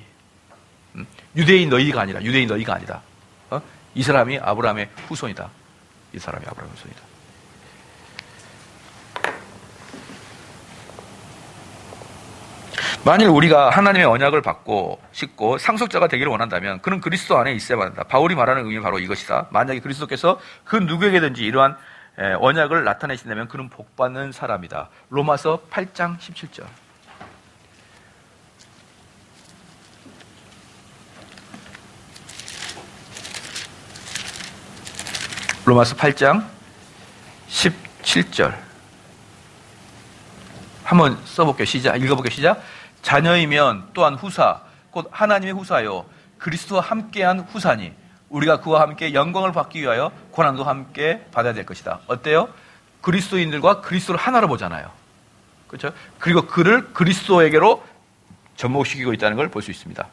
유대인 너희가 아니라, 유대인 너희가 아니다. 이 사람이 아브라함의 후손이다. 이 사람이 아브라함의 후손이다. 만일 우리가 하나님의 언약을 받고 싶고 상속자가 되기를 원한다면 그는 그리스도 안에 있어야만 한다. 바울이 말하는 의미는 바로 이것이다. 만약에 그리스도께서 그 누구에게든지 이러한 언약을 나타내신다면 그는 복받는 사람이다. 로마서 8장 17절. 로마서 8장 17절. 한번 써볼게요. 읽어볼게요. 시작. 자녀이면 또한 후사, 곧 하나님의 후사요. 그리스도와 함께한 후사니 우리가 그와 함께 영광을 받기 위하여 고난도 함께 받아야 될 것이다. 어때요? 그리스도인들과 그리스도를 하나로 보잖아요. 그렇죠? 그리고 그를 그리스도에게로 접목시키고 있다는 걸 볼 수 있습니다.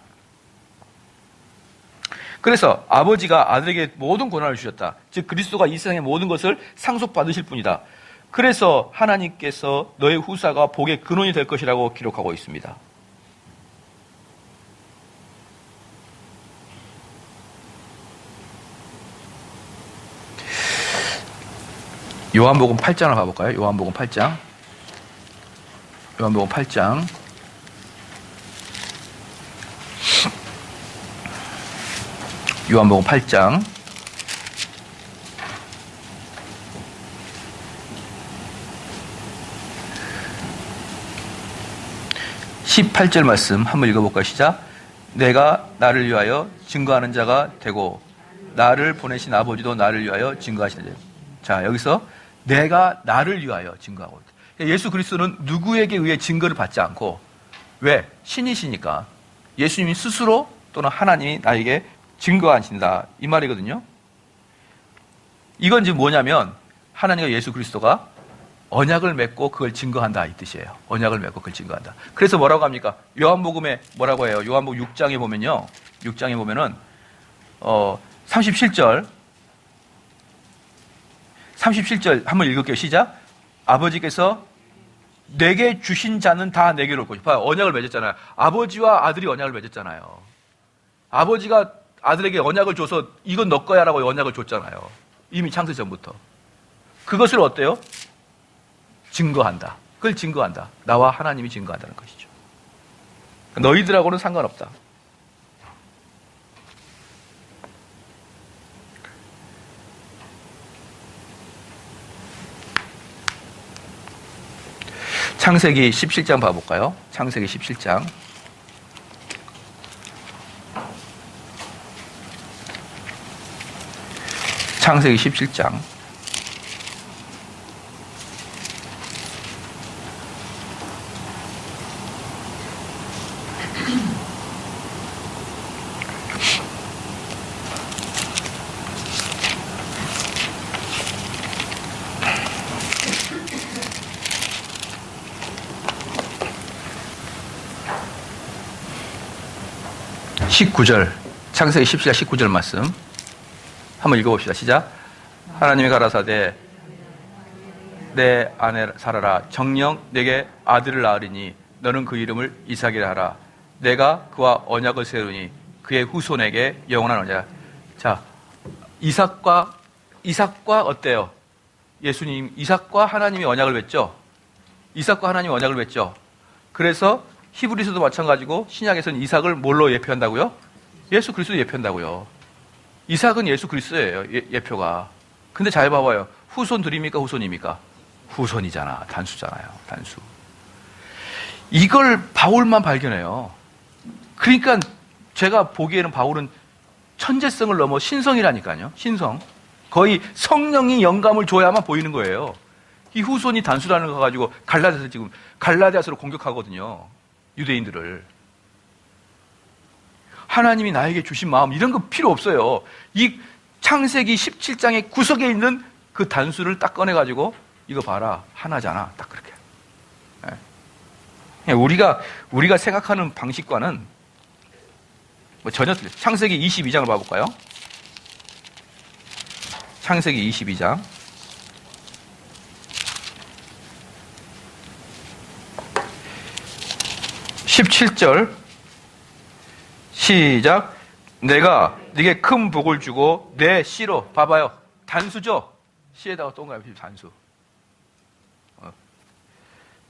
그래서 아버지가 아들에게 모든 권한을 주셨다. 즉 그리스도가 이 세상의 모든 것을 상속받으실 분이다. 그래서 하나님께서 너의 후사가 복의 근원이 될 것이라고 기록하고 있습니다. 요한복음 8장을 봐볼까요? 요한복음 8장. 요한복음 8장. 요한복음 8장 18절 말씀 한번 읽어볼까요? 시작. 내가 나를 위하여 증거하는 자가 되고 나를 보내신 아버지도 나를 위하여 증거하시는 자. 자, 여기서 내가 나를 위하여 증거하고 있다. 예수 그리스도는 누구에게 의해 증거를 받지 않고, 왜? 신이시니까 예수님이 스스로 또는 하나님이 나에게 증거하신다 이 말이거든요. 이건 지금 뭐냐면 하나님과 예수 그리스도가 언약을 맺고 그걸 증거한다 이 뜻이에요. 언약을 맺고 그걸 증거한다. 그래서 뭐라고 합니까? 요한복음에 뭐라고 해요? 요한복음 6장에 보면요. 6장에 보면은 37절 한번 읽을게요. 시작. 아버지께서 내게 주신 자는 다 내게로 올 것이다. 언약을 맺었잖아요. 아버지와 아들이 언약을 맺었잖아요. 아버지가 아들에게 언약을 줘서 이건 너 거야 라고 언약을 줬잖아요. 이미 창세 전부터. 그것을 어때요? 증거한다. 그걸 증거한다. 나와 하나님이 증거한다는 것이죠. 너희들하고는 상관없다. 창세기 17장 봐볼까요? 창세기 17장. 창세기 17장. 창세기 17장 19절 말씀 한번 읽어봅시다. 시작. 하나님이 가라사대 내 아내 사라라 정녕 내게 아들을 낳으리니 너는 그 이름을 이삭이라 하라. 내가 그와 언약을 세우니 그의 후손에게 영원한 언약. 자, 이삭과 어때요? 예수님 이삭과 하나님이 언약을 맺죠. 이삭과 하나님이 언약을 맺죠. 그래서 히브리서도 마찬가지고 신약에서는 이삭을 뭘로 예표한다고요? 예수 그리스도 예표한다고요. 이삭은 예수 그리스도예요. 예표가. 근데 잘 봐봐요. 후손들입니까? 후손입니까? 후손이잖아. 단수잖아요. 단수. 이걸 바울만 발견해요. 그러니까 제가 보기에는 바울은 천재성을 넘어 신성이라니까요. 신성. 거의 성령이 영감을 줘야만 보이는 거예요. 이 후손이 단수라는 거 가지고 갈라디아서로 공격하거든요. 유대인들을. 하나님이 나에게 주신 마음 이런 거 필요 없어요. 이 창세기 17장의 구석에 있는 그 단수를 딱 꺼내가지고 이거 봐라 하나잖아. 딱 그렇게. 네. 우리가 생각하는 방식과는 뭐 전혀 틀려요. 창세기 22장을 봐볼까요? 창세기 22장. (17절) 시작. 내가 네게 큰 복을 주고 내 씨로 봐봐요. 단수죠. 씨에다가 동그라미 단수.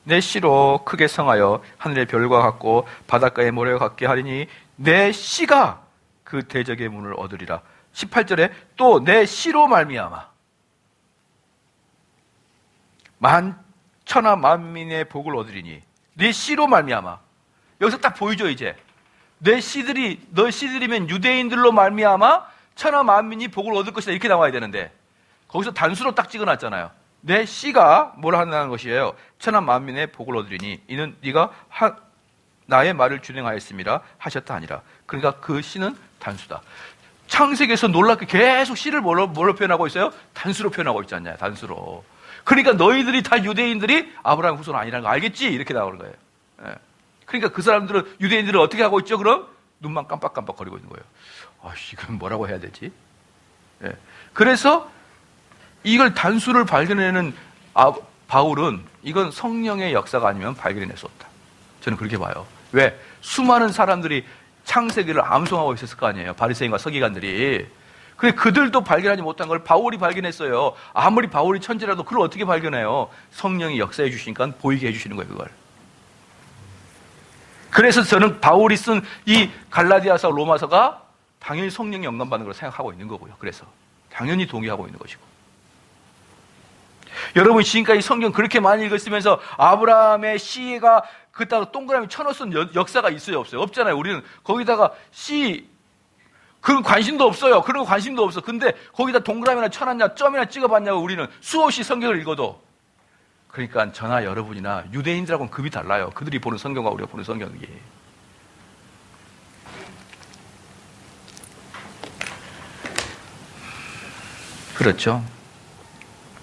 내 씨로 크게 성하여 하늘의 별과 같고 바닷가의 모래와 같게 하리니 내 씨가 그 대적의 문을 얻으리라. 18절에 또 내 씨로 말미암아 만천하 만민의 복을 얻으리니 내 씨로 말미암아. 여기서 딱 보이죠. 이제 내 씨들이면 유대인들로 말미암아 천하 만민이 복을 얻을 것이다 이렇게 나와야 되는데 거기서 단수로 딱 찍어놨잖아요. 내 씨가 뭘 한다는 것이에요. 천하 만민의 복을 얻으리니 이는 네가 나의 말을 준행하였습니다 하셨다 아니라. 그러니까 그 씨는 단수다. 창세기에서 놀랍게 계속 씨를 뭘로 표현하고 있어요? 단수로 표현하고 있지 않냐. 단수로. 그러니까 너희들이 다 유대인들이 아브라함 후손 아니라는 거 알겠지? 이렇게 나오는 거예요. 예. 그러니까 그 사람들은 유대인들은 어떻게 하고 있죠? 그럼 눈만 깜빡깜빡 거리고 있는 거예요. 이건 뭐라고 해야 되지? 예. 그래서 이걸 단수를 발견해내는 바울은 이건 성령의 역사가 아니면 발견해낼 수 없다. 저는 그렇게 봐요. 왜? 수많은 사람들이 창세기를 암송하고 있었을 거 아니에요. 바리새인과 서기관들이. 그래 그들도 발견하지 못한 걸 바울이 발견했어요. 아무리 바울이 천재라도 그걸 어떻게 발견해요? 성령이 역사해 주시니까 보이게 해주시는 거예요. 그걸. 그래서 저는 바울이 쓴 이 갈라디아서 로마서가 당연히 성령의 영감받는 걸 생각하고 있는 거고요. 그래서 당연히 동의하고 있는 것이고. 여러분이 지금까지 성경 그렇게 많이 읽었으면서 아브라함의 씨가 그따가 동그라미 쳐넣은 역사가 있어요? 없어요? 없잖아요. 우리는 거기다가 씨 그런 관심도 없어요. 그런 거 관심도 없어. 근데 거기다 동그라미나 쳐놨냐 점이나 찍어봤냐고 우리는 수없이 성경을 읽어도. 그러니까 저나 여러분이나 유대인들하고는 급이 달라요. 그들이 보는 성경과 우리가 보는 성경이. 그렇죠.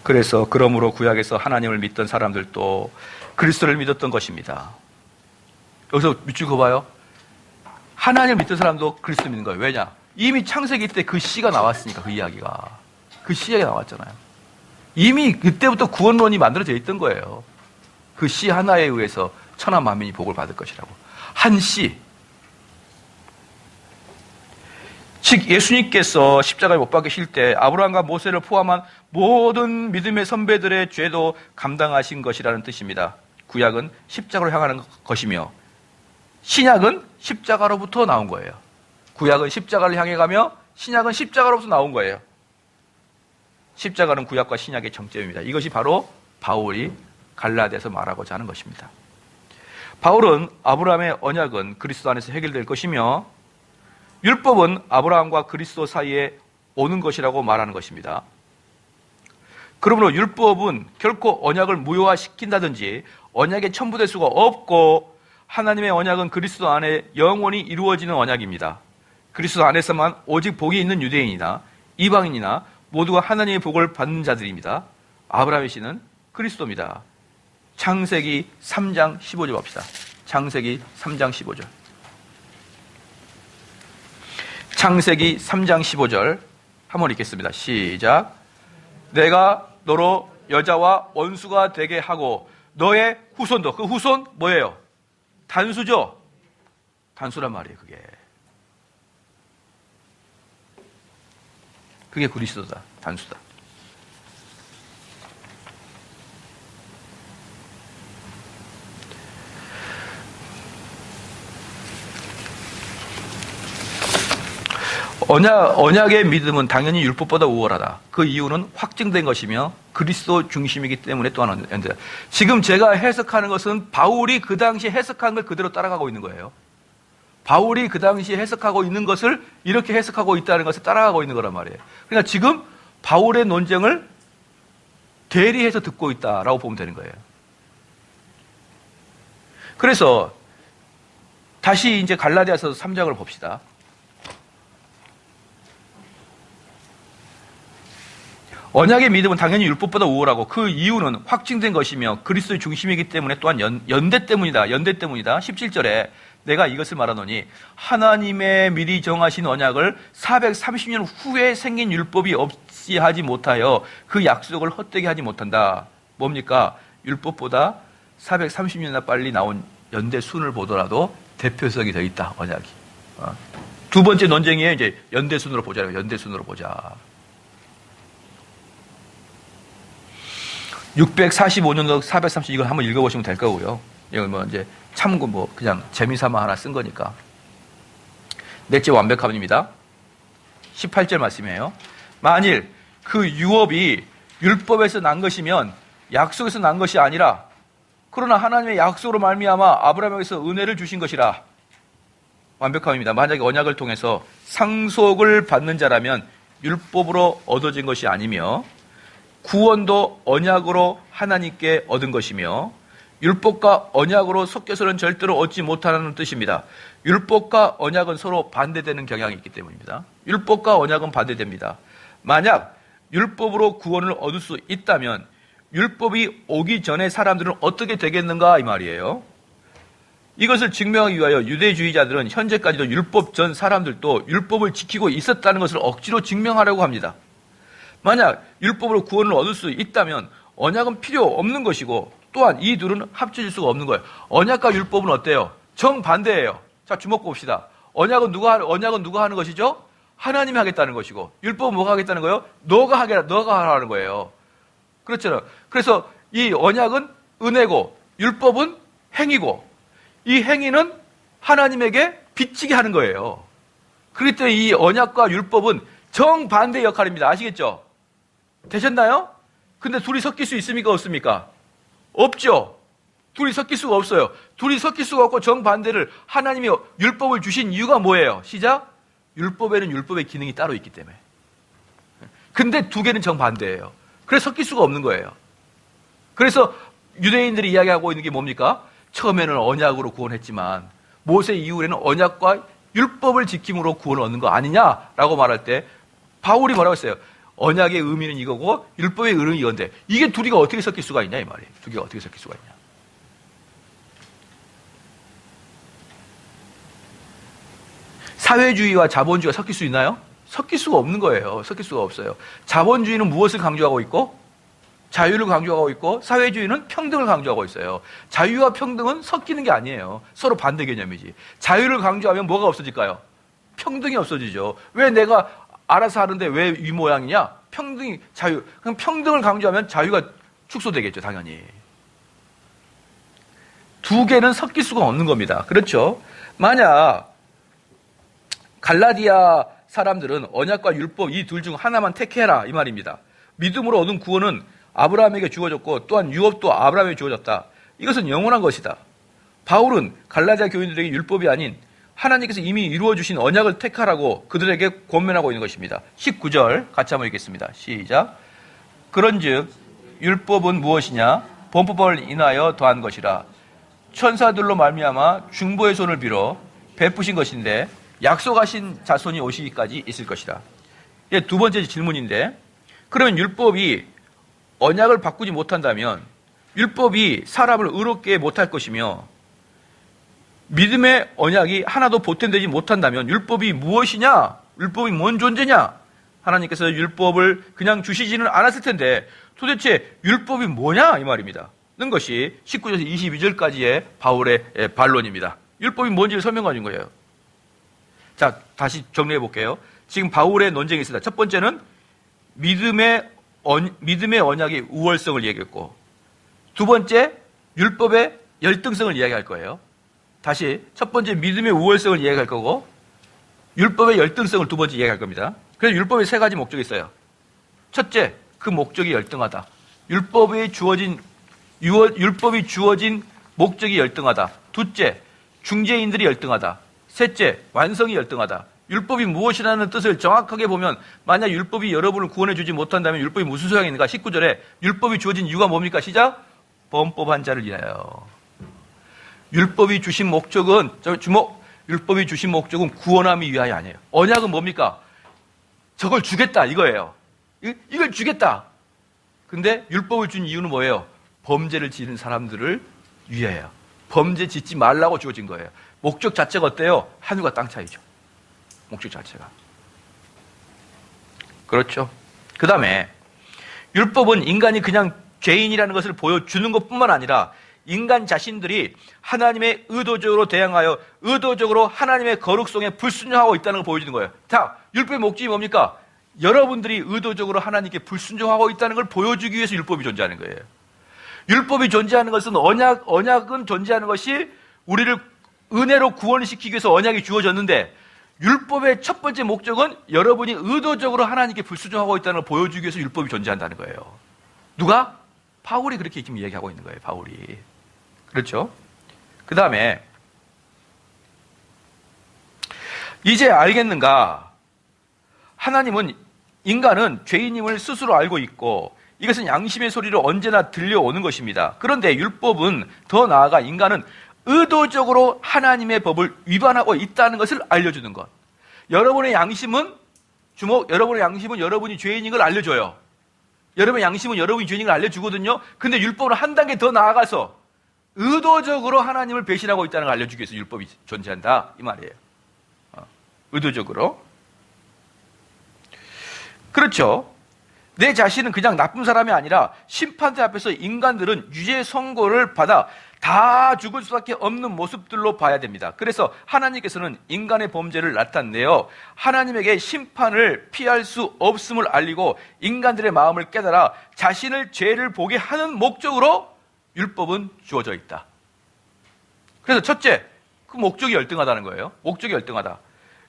그래서 그러므로 구약에서 하나님을 믿던 사람들도 그리스도를 믿었던 것입니다. 여기서 밑줄 그어봐요. 하나님을 믿던 사람도 그리스도 믿는 거예요. 왜냐? 이미 창세기 때 그 씨가 나왔으니까. 그 이야기가. 그 씨가 나왔잖아요. 이미 그때부터 구원론이 만들어져 있던 거예요. 그 씨 하나에 의해서 천하 만민이 복을 받을 것이라고. 한 씨. 즉 예수님께서 십자가에 못 박히실 때 아브라함과 모세를 포함한 모든 믿음의 선배들의 죄도 감당하신 것이라는 뜻입니다. 구약은 십자가로 향하는 것이며 신약은 십자가로부터 나온 거예요. 구약은 십자가를 향해 가며 신약은 십자가로부터 나온 거예요. 십자가는 구약과 신약의 정점입니다. 이것이 바로 바울이 갈라디아에서 말하고자 하는 것입니다. 바울은 아브라함의 언약은 그리스도 안에서 해결될 것이며 율법은 아브라함과 그리스도 사이에 오는 것이라고 말하는 것입니다. 그러므로 율법은 결코 언약을 무효화시킨다든지 언약에 첨부될 수가 없고 하나님의 언약은 그리스도 안에 영원히 이루어지는 언약입니다. 그리스도 안에서만 오직 복이 있는 유대인이나 이방인이나 모두가 하나님의 복을 받는 자들입니다. 아브라함의 씨는 그리스도입니다. 창세기 3장 15절 봅시다. 창세기 3장 15절. 창세기 3장 15절 한번 읽겠습니다. 시작. 내가 너로 여자와 원수가 되게 하고 너의 후손도, 그 후손 뭐예요? 단수죠? 단수란 말이에요. 그게 그리스도다. 단수다. 언약의 믿음은 당연히 율법보다 우월하다. 그 이유는 확증된 것이며 그리스도 중심이기 때문에 또한 연대다. 지금 제가 해석하는 것은 바울이 그 당시에 해석한 걸 그대로 따라가고 있는 거예요. 바울이 그 당시에 해석하고 있는 것을 이렇게 해석하고 있다는 것을 따라가고 있는 거란 말이에요. 그러니까 지금 바울의 논쟁을 대리해서 듣고 있다라고 보면 되는 거예요. 그래서 다시 이제 갈라디아서 3장을 봅시다. 언약의 믿음은 당연히 율법보다 우월하고 그 이유는 확증된 것이며 그리스도의 중심이기 때문에 또한 연대 때문이다. 17절에 내가 이것을 말하노니 하나님의 미리 정하신 언약을 430년 후에 생긴 율법이 없이 하지 못하여 그 약속을 헛되게 하지 못한다. 뭡니까? 율법보다 430년이나 빨리 나온 연대 순을 보더라도 대표성이 되어 있다. 언약이. 두 번째 논쟁이에요. 이제 연대 순으로 보자. 연대 순으로 보자. 645년도 430 이거 한번 읽어보시면 될 거고요. 이건 뭐 이제 참고 그냥 재미삼아 하나 쓴 거니까. 넷째 완벽함입니다. 18절 말씀이에요. 만일 그 유업이 율법에서 난 것이면 약속에서 난 것이 아니라 그러나 하나님의 약속으로 말미암아 아브라함에게서 은혜를 주신 것이라. 완벽함입니다. 만약에 언약을 통해서 상속을 받는 자라면 율법으로 얻어진 것이 아니며 구원도 언약으로 하나님께 얻은 것이며 율법과 언약으로 섞여서는 절대로 얻지 못하는 뜻입니다. 율법과 언약은 서로 반대되는 경향이 있기 때문입니다. 율법과 언약은 반대됩니다. 만약 율법으로 구원을 얻을 수 있다면 율법이 오기 전에 사람들은 어떻게 되겠는가 이 말이에요. 이것을 증명하기 위하여 유대주의자들은 현재까지도 율법 전 사람들도 율법을 지키고 있었다는 것을 억지로 증명하려고 합니다. 만약 율법으로 구원을 얻을 수 있다면 언약은 필요 없는 것이고 또한 이 둘은 합쳐질 수가 없는 거예요. 언약과 율법은 어때요? 정반대예요. 자, 주목 봅시다. 언약은 누가 하는 것이죠? 하나님이 하겠다는 것이고 율법은 뭐가 하겠다는 거예요? 너가 하라는 거예요. 그렇잖아요. 그래서 이 언약은 은혜고 율법은 행위고 이 행위는 하나님에게 비치게 하는 거예요. 그렇기 때문에 이 언약과 율법은 정반대의 역할입니다. 아시겠죠? 되셨나요? 근데 둘이 섞일 수 있습니까? 없습니까? 없죠. 둘이 섞일 수가 없어요. 둘이 섞일 수가 없고 정반대를 하나님이 율법을 주신 이유가 뭐예요? 시작. 율법에는 율법의 기능이 따로 있기 때문에. 근데 두 개는 정반대예요. 그래서 섞일 수가 없는 거예요. 그래서 유대인들이 이야기하고 있는 게 뭡니까? 처음에는 언약으로 구원했지만 모세 이후에는 언약과 율법을 지킴으로 구원을 얻는 거 아니냐라고 말할 때 바울이 뭐라고 했어요? 언약의 의미는 이거고 율법의 의미는 이건데 이게 둘이가 어떻게 섞일 수가 있냐 이 말이에요. 두 개가 어떻게 섞일 수가 있냐. 사회주의와 자본주의가 섞일 수 있나요? 섞일 수가 없는 거예요. 섞일 수가 없어요. 자본주의는 무엇을 강조하고 있고 자유를 강조하고 있고 사회주의는 평등을 강조하고 있어요. 자유와 평등은 섞이는 게 아니에요. 서로 반대 개념이지. 자유를 강조하면 뭐가 없어질까요? 평등이 없어지죠. 왜 내가 알아서 하는데 왜 이 모양이냐? 평등이 자유. 그럼 평등을 강조하면 자유가 축소되겠죠, 당연히. 두 개는 섞일 수가 없는 겁니다. 그렇죠? 만약 갈라디아 사람들은 언약과 율법 이 둘 중 하나만 택해라 이 말입니다. 믿음으로 얻은 구원은 아브라함에게 주어졌고 또한 유업도 아브라함에게 주어졌다. 이것은 영원한 것이다. 바울은 갈라디아 교인들에게 율법이 아닌 하나님께서 이미 이루어 주신 언약을 택하라고 그들에게 권면하고 있는 것입니다. 19절 같이 한번 읽겠습니다. 시작. 그런즉 율법은 무엇이냐? 범법을 인하여 더한 것이라. 천사들로 말미암아 중보의 손을 빌어 베푸신 것인데 약속하신 자손이 오시기까지 있을 것이다. 이게 두 번째 질문인데, 그러면 율법이 언약을 바꾸지 못한다면 율법이 사람을 의롭게 못할 것이며 믿음의 언약이 하나도 보탬되지 못한다면 율법이 무엇이냐? 율법이 뭔 존재냐? 하나님께서 율법을 그냥 주시지는 않았을 텐데 도대체 율법이 뭐냐? 이 말입니다. 는 것이 19절에서 22절까지의 바울의 반론입니다. 율법이 뭔지를 설명해 준 거예요. 자, 다시 정리해 볼게요. 지금 바울의 논쟁이 있습니다. 첫 번째는 믿음의 언약의 우월성을 얘기했고, 두 번째 율법의 열등성을 이야기할 거예요. 다시 첫 번째 믿음의 우월성을 이야기할 거고, 율법의 열등성을 두 번째 이야기할 겁니다. 그래서 율법에 세 가지 목적이 있어요. 첫째, 그 목적이 열등하다. 율법이 주어진 목적이 열등하다. 둘째, 중재인들이 열등하다. 셋째, 완성이 열등하다. 율법이 무엇이라는 뜻을 정확하게 보면 만약 율법이 여러분을 구원해 주지 못한다면 율법이 무슨 소용이 있는가? 19절에 율법이 주어진 이유가 뭡니까? 시작. 범법한 자를 위하여. 율법이 주신 목적은 율법이 주신 목적은 구원함이 위하여 아니에요. 언약은 뭡니까? 저걸 주겠다 이거예요. 이걸 주겠다. 근데 율법을 준 이유는 뭐예요? 범죄를 지는 사람들을 위하여. 범죄 짓지 말라고 주어진 거예요. 목적 자체가 어때요? 하늘과 땅 차이죠. 목적 자체가. 그렇죠. 그 다음에 율법은 인간이 그냥 죄인이라는 것을 보여주는 것뿐만 아니라 인간 자신들이 하나님의 의도적으로 대항하여 의도적으로 하나님의 거룩성에 불순종하고 있다는 걸 보여주는 거예요. 자, 율법의 목적이 뭡니까? 여러분들이 의도적으로 하나님께 불순종하고 있다는 걸 보여주기 위해서 율법이 존재하는 거예요. 율법이 존재하는 것은 언약은 존재하는 것이 우리를 은혜로 구원시키기 위해서 언약이 주어졌는데 율법의 첫 번째 목적은 여러분이 의도적으로 하나님께 불순종하고 있다는 걸 보여주기 위해서 율법이 존재한다는 거예요. 누가? 바울이 그렇게 지금 얘기하고 있는 거예요. 바울이. 그렇죠? 그 다음에 이제 알겠는가? 하나님은 인간은 죄인임을 스스로 알고 있고 이것은 양심의 소리로 언제나 들려오는 것입니다. 그런데 율법은 더 나아가 인간은 의도적으로 하나님의 법을 위반하고 있다는 것을 알려주는 것. 여러분의 양심은 여러분이 죄인인 걸 알려줘요. 여러분의 양심은 여러분이 죄인인 걸 알려주거든요. 근데 율법은 한 단계 더 나아가서 의도적으로 하나님을 배신하고 있다는 걸 알려주기 위해서 율법이 존재한다 이 말이에요. 의도적으로. 그렇죠. 내 자신은 그냥 나쁜 사람이 아니라 심판대 앞에서 인간들은 유죄 선고를 받아 다 죽을 수밖에 없는 모습들로 봐야 됩니다. 그래서 하나님께서는 인간의 범죄를 나타내어 하나님에게 심판을 피할 수 없음을 알리고 인간들의 마음을 깨달아 자신을 죄를 보게 하는 목적으로 율법은 주어져 있다. 그래서 첫째, 그 목적이 열등하다는 거예요. 목적이 열등하다.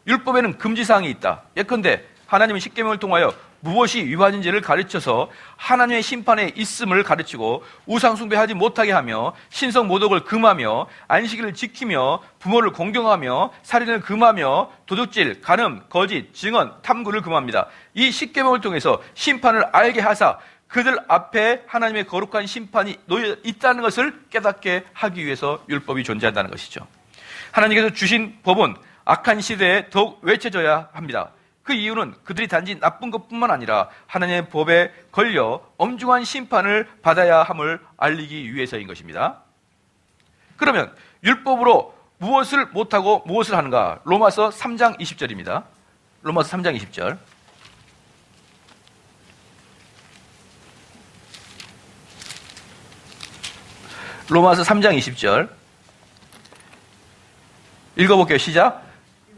율법에는 금지사항이 있다. 예컨대 하나님은 십계명을 통하여 무엇이 위반인지를 가르쳐서 하나님의 심판에 있음을 가르치고 우상 숭배하지 못하게 하며 신성 모독을 금하며 안식일을 지키며 부모를 공경하며 살인을 금하며 도둑질, 간음, 거짓, 증언, 탐구를 금합니다. 이 십계명을 통해서 심판을 알게 하사 그들 앞에 하나님의 거룩한 심판이 놓여 있다는 것을 깨닫게 하기 위해서 율법이 존재한다는 것이죠. 하나님께서 주신 법은 악한 시대에 더욱 외쳐져야 합니다. 그 이유는 그들이 단지 나쁜 것뿐만 아니라 하나님의 법에 걸려 엄중한 심판을 받아야 함을 알리기 위해서인 것입니다. 그러면 율법으로 무엇을 못하고 무엇을 하는가? 로마서 3장 20절입니다. 로마서 3장 20절. 로마서 3장 20절. 읽어볼게요. 시작.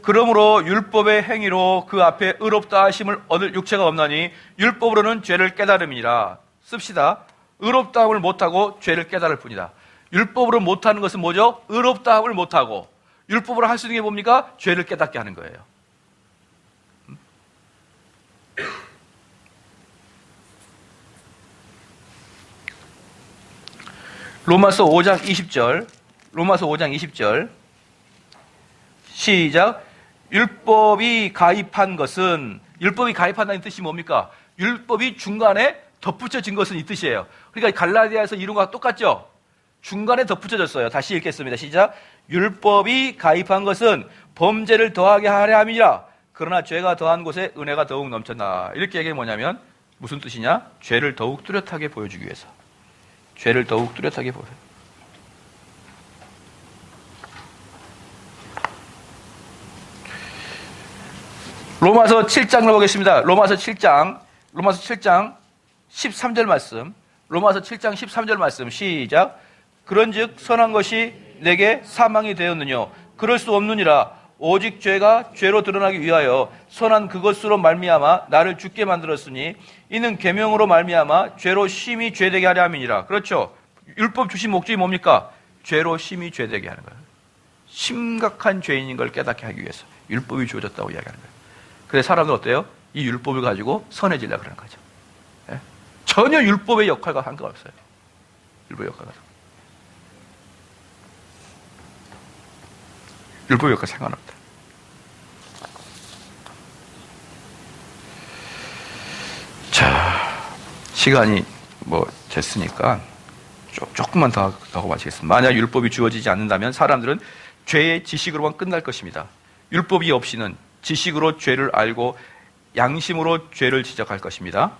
그러므로 율법의 행위로 그 앞에 의롭다 하심을 얻을 육체가 없나니 율법으로는 죄를 깨달음이니라. 씁시다. 의롭다함을 못하고 죄를 깨달을 뿐이다. 율법으로 못하는 것은 뭐죠? 의롭다함을 못하고, 율법으로 할 수 있는 게 뭡니까? 죄를 깨닫게 하는 거예요. 로마서 5장 20절, 로마서 5장 20절, 시작. 율법이 가입한 것은, 율법이 가입한다는 뜻이 뭡니까? 율법이 중간에 덧붙여진 것은 이 뜻이에요. 그러니까 갈라디아에서 이룬 것과 똑같죠? 중간에 덧붙여졌어요. 다시 읽겠습니다. 시작. 율법이 가입한 것은 범죄를 더하게 하려 함이라. 그러나 죄가 더한 곳에 은혜가 더욱 넘쳤나. 이렇게 얘기하면 뭐냐면 무슨 뜻이냐? 죄를 더욱 뚜렷하게 보여주기 위해서. 죄를 더욱 뚜렷하게 보여요. 로마서 7장을 보겠습니다. 로마서 7장 13절 말씀. 로마서 7장 13절 말씀. 시작. 그런즉 선한 것이 내게 사망이 되었느뇨. 그럴 수 없느니라. 오직 죄가 죄로 드러나기 위하여 선한 그것으로 말미암아 나를 죽게 만들었으니 이는 계명으로 말미암아 죄로 심히 죄되게 하려 함이니라. 그렇죠. 율법 주신 목적이 뭡니까? 죄로 심히 죄되게 하는 거예요. 심각한 죄인인 걸 깨닫게 하기 위해서 율법이 주어졌다고 이야기하는 거예요. 그래서 사람들은 어때요? 이 율법을 가지고 선해지려고 그러는 거죠. 예? 전혀 율법의 역할과 상관없어요. 율법의 역할과 율법의 역할 상관없다. 자, 시간이 뭐 됐으니까 조금만 더 하고 마치겠습니다. 만약 율법이 주어지지 않는다면 사람들은 죄의 지식으로만 끝날 것입니다. 율법이 없이는 지식으로 죄를 알고 양심으로 죄를 지적할 것입니다.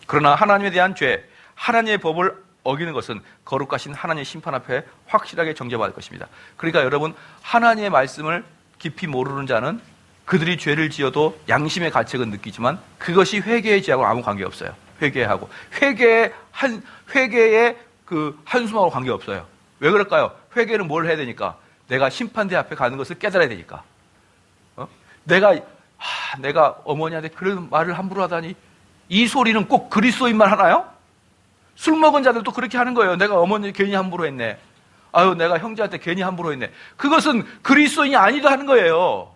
그러나 하나님에 대한 죄, 하나님의 법을 어기는 것은 거룩하신 하나님의 심판 앞에 확실하게 정죄받을 것입니다. 그러니까 여러분, 하나님의 말씀을 깊이 모르는 자는 그들이 죄를 지어도 양심의 가책은 느끼지만 그것이 회개의 죄하고 아무 관계없어요. 회개하고 회개의 그 한숨하고 관계없어요. 왜 그럴까요? 회개는 뭘 해야 되니까? 내가 심판대 앞에 가는 것을 깨달아야 되니까. 내가 어머니한테 그런 말을 함부로 하다니, 이 소리는 꼭 그리스도인만 하나요? 술 먹은 자들도 그렇게 하는 거예요. 내가 어머니 괜히 함부로 했네. 아유, 내가 형제한테 괜히 함부로 했네. 그것은 그리스도인이 아니다 하는 거예요.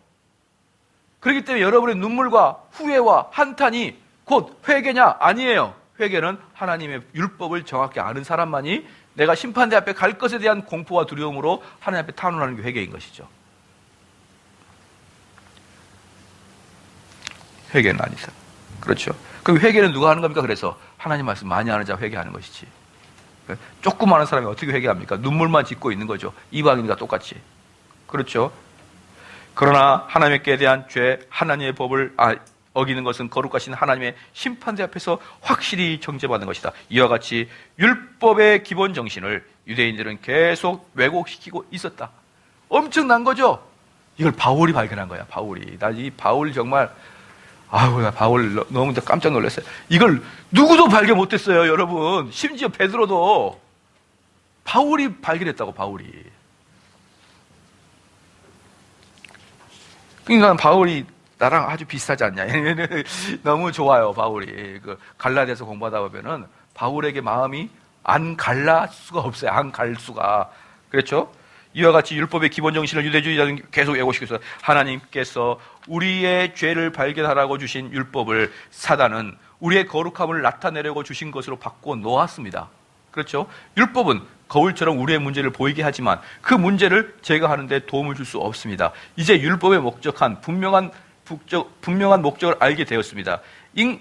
그렇기 때문에 여러분의 눈물과 후회와 한탄이 곧 회개냐? 아니에요. 회개는 하나님의 율법을 정확히 아는 사람만이 내가 심판대 앞에 갈 것에 대한 공포와 두려움으로 하나님 앞에 탄원하는 게 회개인 것이죠. 회개는 아니다. 그렇죠. 그럼 회개는 누가 하는 겁니까? 그래서 하나님 말씀 많이 아는 자 회개하는 것이지. 조금 아는 사람이 어떻게 회개합니까? 눈물만 짓고 있는 거죠. 이방인과 똑같이. 그렇죠. 그러나 하나님께 대한 죄, 하나님의 법을 어기는 것은 거룩하신 하나님의 심판대 앞에서 확실히 정죄받는 것이다. 이와 같이 율법의 기본 정신을 유대인들은 계속 왜곡시키고 있었다. 엄청난 거죠. 이걸 바울이 발견한 거야. 바울이. 나 이 바울 정말 나 바울 너무 깜짝 놀랐어요. 이걸 누구도 발견 못했어요, 여러분. 심지어 베드로도. 바울이 발견했다고, 바울이. 그러니까 바울이 나랑 아주 비슷하지 않냐. 너무 좋아요, 바울이. 그 갈라디아서 공부하다 보면은 바울에게 마음이 안 갈라 수가 없어요. 안 갈 수가. 그렇죠? 이와 같이 율법의 기본 정신을 유대주의자는 계속 외우시고 있어요. 하나님께서 우리의 죄를 발견하라고 주신 율법을 사단은 우리의 거룩함을 나타내려고 주신 것으로 바꿔 놓았습니다. 그렇죠? 율법은 거울처럼 우리의 문제를 보이게 하지만 그 문제를 제거하는 데 도움을 줄 수 없습니다. 이제 율법의 목적한 분명한 목적을 알게 되었습니다.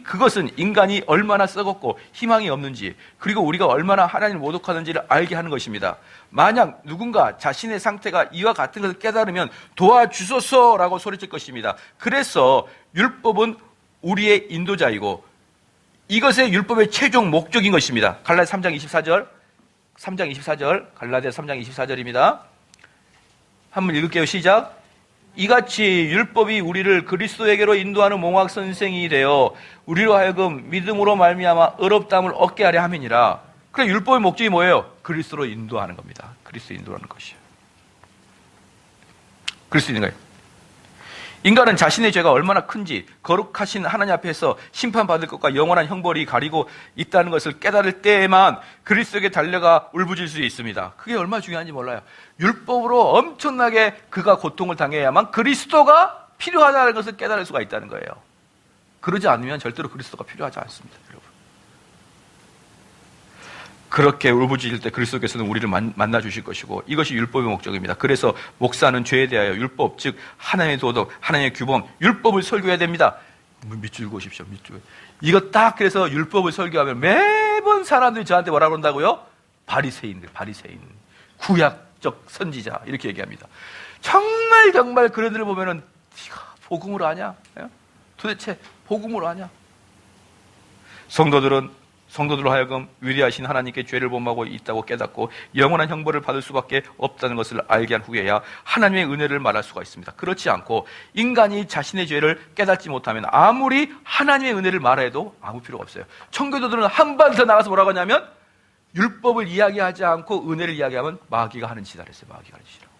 그것은 인간이 얼마나 썩었고 희망이 없는지, 그리고 우리가 얼마나 하나님을 모독하는지를 알게 하는 것입니다. 만약 누군가 자신의 상태가 이와 같은 것을 깨달으면 도와주소서라고 소리칠 것입니다. 그래서 율법은 우리의 인도자이고 이것의 율법의 최종 목적인 것입니다. 갈라디아 3장 24절, 갈라디아 3장 24절입니다. 한번 읽을게요. 시작. 이같이 율법이 우리를 그리스도에게로 인도하는 몽학 선생이 되어 우리로 하여금 믿음으로 말미암아 의롭다함을 얻게 하려 함이니라. 그래, 율법의 목적이 뭐예요? 그리스도로 인도하는 겁니다. 그리스도 인도하는 것이에요. 그리스도 있는 거예요. 인간은 자신의 죄가 얼마나 큰지 거룩하신 하나님 앞에서 심판받을 것과 영원한 형벌이 가리고 있다는 것을 깨달을 때에만 그리스도에게 달려가 울부짖을 수 있습니다. 그게 얼마나 중요한지 몰라요. 율법으로 엄청나게 그가 고통을 당해야만 그리스도가 필요하다는 것을 깨달을 수가 있다는 거예요. 그러지 않으면 절대로 그리스도가 필요하지 않습니다, 여러분. 그렇게 울부짖을 때 그리스도께서는 우리를 만나 주실 것이고 이것이 율법의 목적입니다. 그래서 목사는 죄에 대하여 율법, 즉 하나님의 도덕, 하나님의 규범, 율법을 설교해야 됩니다. 밑줄 그으십시오. 밑줄. 이거 딱 그래서 율법을 설교하면 매번 사람들이 저한테 뭐라 그런다고요? 바리새인들, 바리새인, 구약적 선지자 이렇게 얘기합니다. 정말 그런들을 보면은 네가 복음으로 아냐? 도대체 복음으로 아냐? 성도들로 하여금 위대하신 하나님께 죄를 범하고 있다고 깨닫고 영원한 형벌을 받을 수밖에 없다는 것을 알게 한 후에야 하나님의 은혜를 말할 수가 있습니다. 그렇지 않고 인간이 자신의 죄를 깨닫지 못하면 아무리 하나님의 은혜를 말해도 아무 필요가 없어요. 청교도들은 한 발 더 나가서 뭐라고 하냐면 율법을 이야기하지 않고 은혜를 이야기하면 마귀가 하는 짓이다 그랬어요. 마귀가 하는 짓이라고.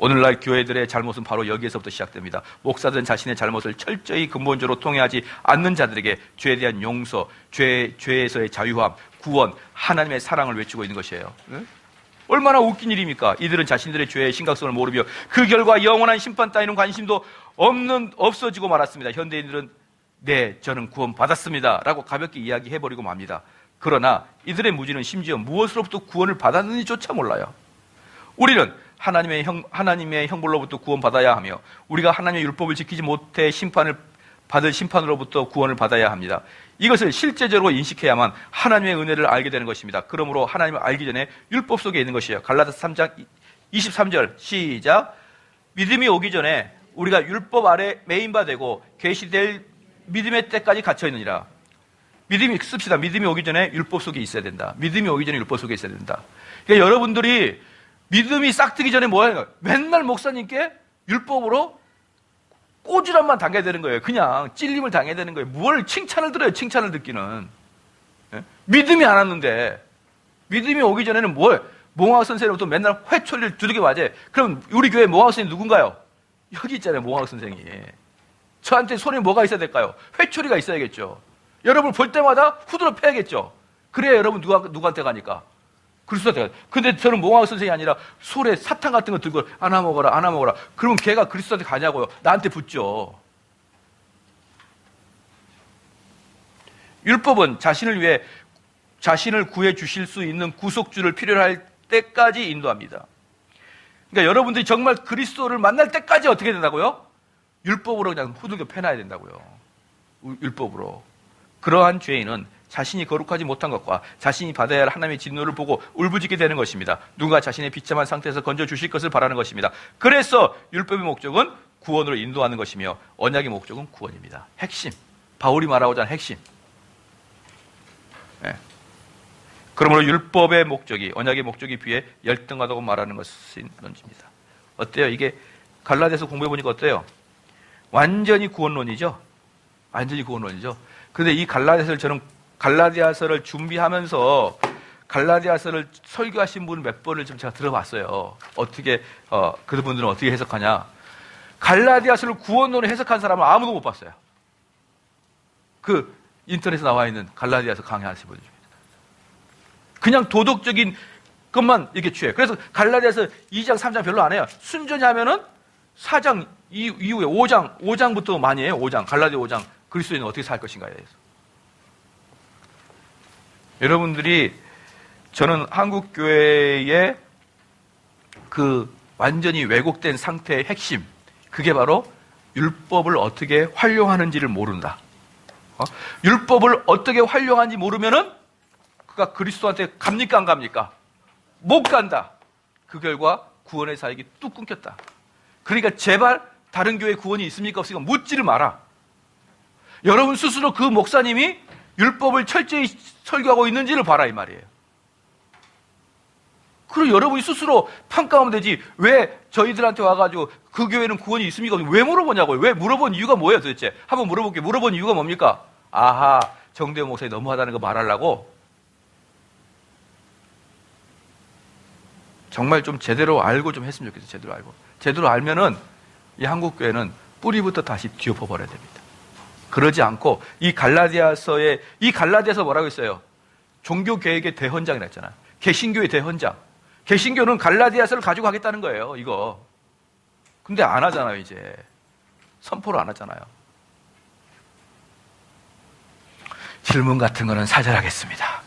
오늘날 교회들의 잘못은 바로 여기에서부터 시작됩니다. 목사들은 자신의 잘못을 철저히 근본적으로 통회하지 않는 자들에게 죄에 대한 용서, 죄에서의 자유함, 구원, 하나님의 사랑을 외치고 있는 것이에요. 얼마나 웃긴 일입니까? 이들은 자신들의 죄의 심각성을 모르며 그 결과 영원한 심판 따위는 관심도 없어지고 말았습니다. 현대인들은 네, 저는 구원 받았습니다 라고 가볍게 이야기해버리고 맙니다. 그러나 이들의 무지는 심지어 무엇으로부터 구원을 받았는지조차 몰라요. 우리는 하나님의 형벌로부터 구원받아야 하며 우리가 하나님의 율법을 지키지 못해 받을 심판으로부터 구원을 받아야 합니다. 이것을 실제적으로 인식해야만 하나님의 은혜를 알게 되는 것입니다. 그러므로 하나님을 알기 전에 율법 속에 있는 것이에요. 갈라디아서 3장 23절 시작. 믿음이 오기 전에 우리가 율법 아래 메인바되고 계시될 믿음의 때까지 갇혀있느니라. 씁시다. 믿음이 오기 전에 율법 속에 있어야 된다. 믿음이 오기 전에 율법 속에 있어야 된다. 그러니까 여러분들이 믿음이 싹 트기 전에 뭐 하는 거예요? 맨날 목사님께 율법으로 꼬지람만 당해야 되는 거예요. 그냥 찔림을 당해야 되는 거예요. 뭘 칭찬을 들어요, 칭찬을 듣기는. 예? 믿음이 안 왔는데, 믿음이 오기 전에는 몽학 선생님부터 맨날 회초리를 두들겨 맞아요. 그럼 우리 교회 몽학 선생님 누군가요? 여기 있잖아요, 몽학 선생이. 저한테 손에 뭐가 있어야 될까요? 회초리가 있어야겠죠. 여러분 볼 때마다 후드로 패야겠죠. 그래야 여러분 누구한테 가니까? 그리스도한테 가요. 근데 저는 몽학 선생이 아니라 솔에 사탕 같은 거 들고 하나 먹어라. 그러면 걔가 그리스도한테 가냐고요. 나한테 붙죠. 율법은 자신을 구해 주실 수 있는 구속주를 필요로 할 때까지 인도합니다. 그러니까 여러분들이 정말 그리스도를 만날 때까지 어떻게 된다고요? 율법으로 그냥 후들겨 패놔야 된다고요. 율법으로. 그러한 죄인은 자신이 거룩하지 못한 것과 자신이 받아야 할 하나님의 진노를 보고 울부짖게 되는 것입니다. 누가 자신의 비참한 상태에서 건져주실 것을 바라는 것입니다. 그래서 율법의 목적은 구원으로 인도하는 것이며 언약의 목적은 구원입니다. 핵심. 바울이 말하고자 하는 핵심. 네. 그러므로 율법의 목적이 언약의 목적에 비해 열등하다고 말하는 것인 논지입니다. 어때요? 이게 갈라디아서 공부해보니까 어때요? 완전히 구원론이죠? 완전히 구원론이죠? 그런데 이 갈라디아서를 준비하면서 갈라디아서를 설교하신 분을 몇 번을 좀 제가 들어봤어요. 어떻게 그분들은 어떻게 해석하냐? 갈라디아서를 구원론으로 해석한 사람은 아무도 못 봤어요. 그 인터넷에 나와 있는 갈라디아서 강의하시는 분들 중에 그냥 도덕적인 것만 이렇게 취해요. 그래서 갈라디아서 2장, 3장 별로 안 해요. 순전히 하면은 4장 이후에 5장부터 많이 해요. 5장, 갈라디아 5장. 그리스도인은 어떻게 살 것인가에 대해서. 여러분들이 저는 한국 교회의 그 완전히 왜곡된 상태의 핵심, 그게 바로 율법을 어떻게 활용하는지를 모른다. 율법을 어떻게 활용하는지 모르면은 그가 그리스도한테 갑니까 안 갑니까? 못 간다. 그 결과 구원의 사역이 뚝 끊겼다. 그러니까 제발 다른 교회 구원이 있습니까 없습니까 묻지를 마라. 여러분 스스로 그 목사님이 율법을 철저히 설교하고 있는지를 봐라 이 말이에요. 그리고 여러분이 스스로 평가하면 되지. 왜 저희들한테 와가지고 그 교회는 구원이 있습니까? 왜 물어보냐고요. 왜 물어본 이유가 뭐예요 도대체? 한번 물어볼게요. 물어본 이유가 뭡니까? 아하, 정대원 목사님 너무하다는 거 말하려고? 정말 좀 제대로 알고 좀 했으면 좋겠어요. 제대로 알고. 제대로 알면은 이 한국교회는 뿌리부터 다시 뒤엎어 버려야 됩니다. 그러지 않고 이 갈라디아서 뭐라고 했어요? 종교개혁의 대헌장이라 했잖아요. 개신교의 대헌장. 개신교는 갈라디아서를 가지고 하겠다는 거예요, 이거. 근데 안 하잖아요, 이제. 선포를 안 하잖아요. 질문 같은 거는 사절하겠습니다.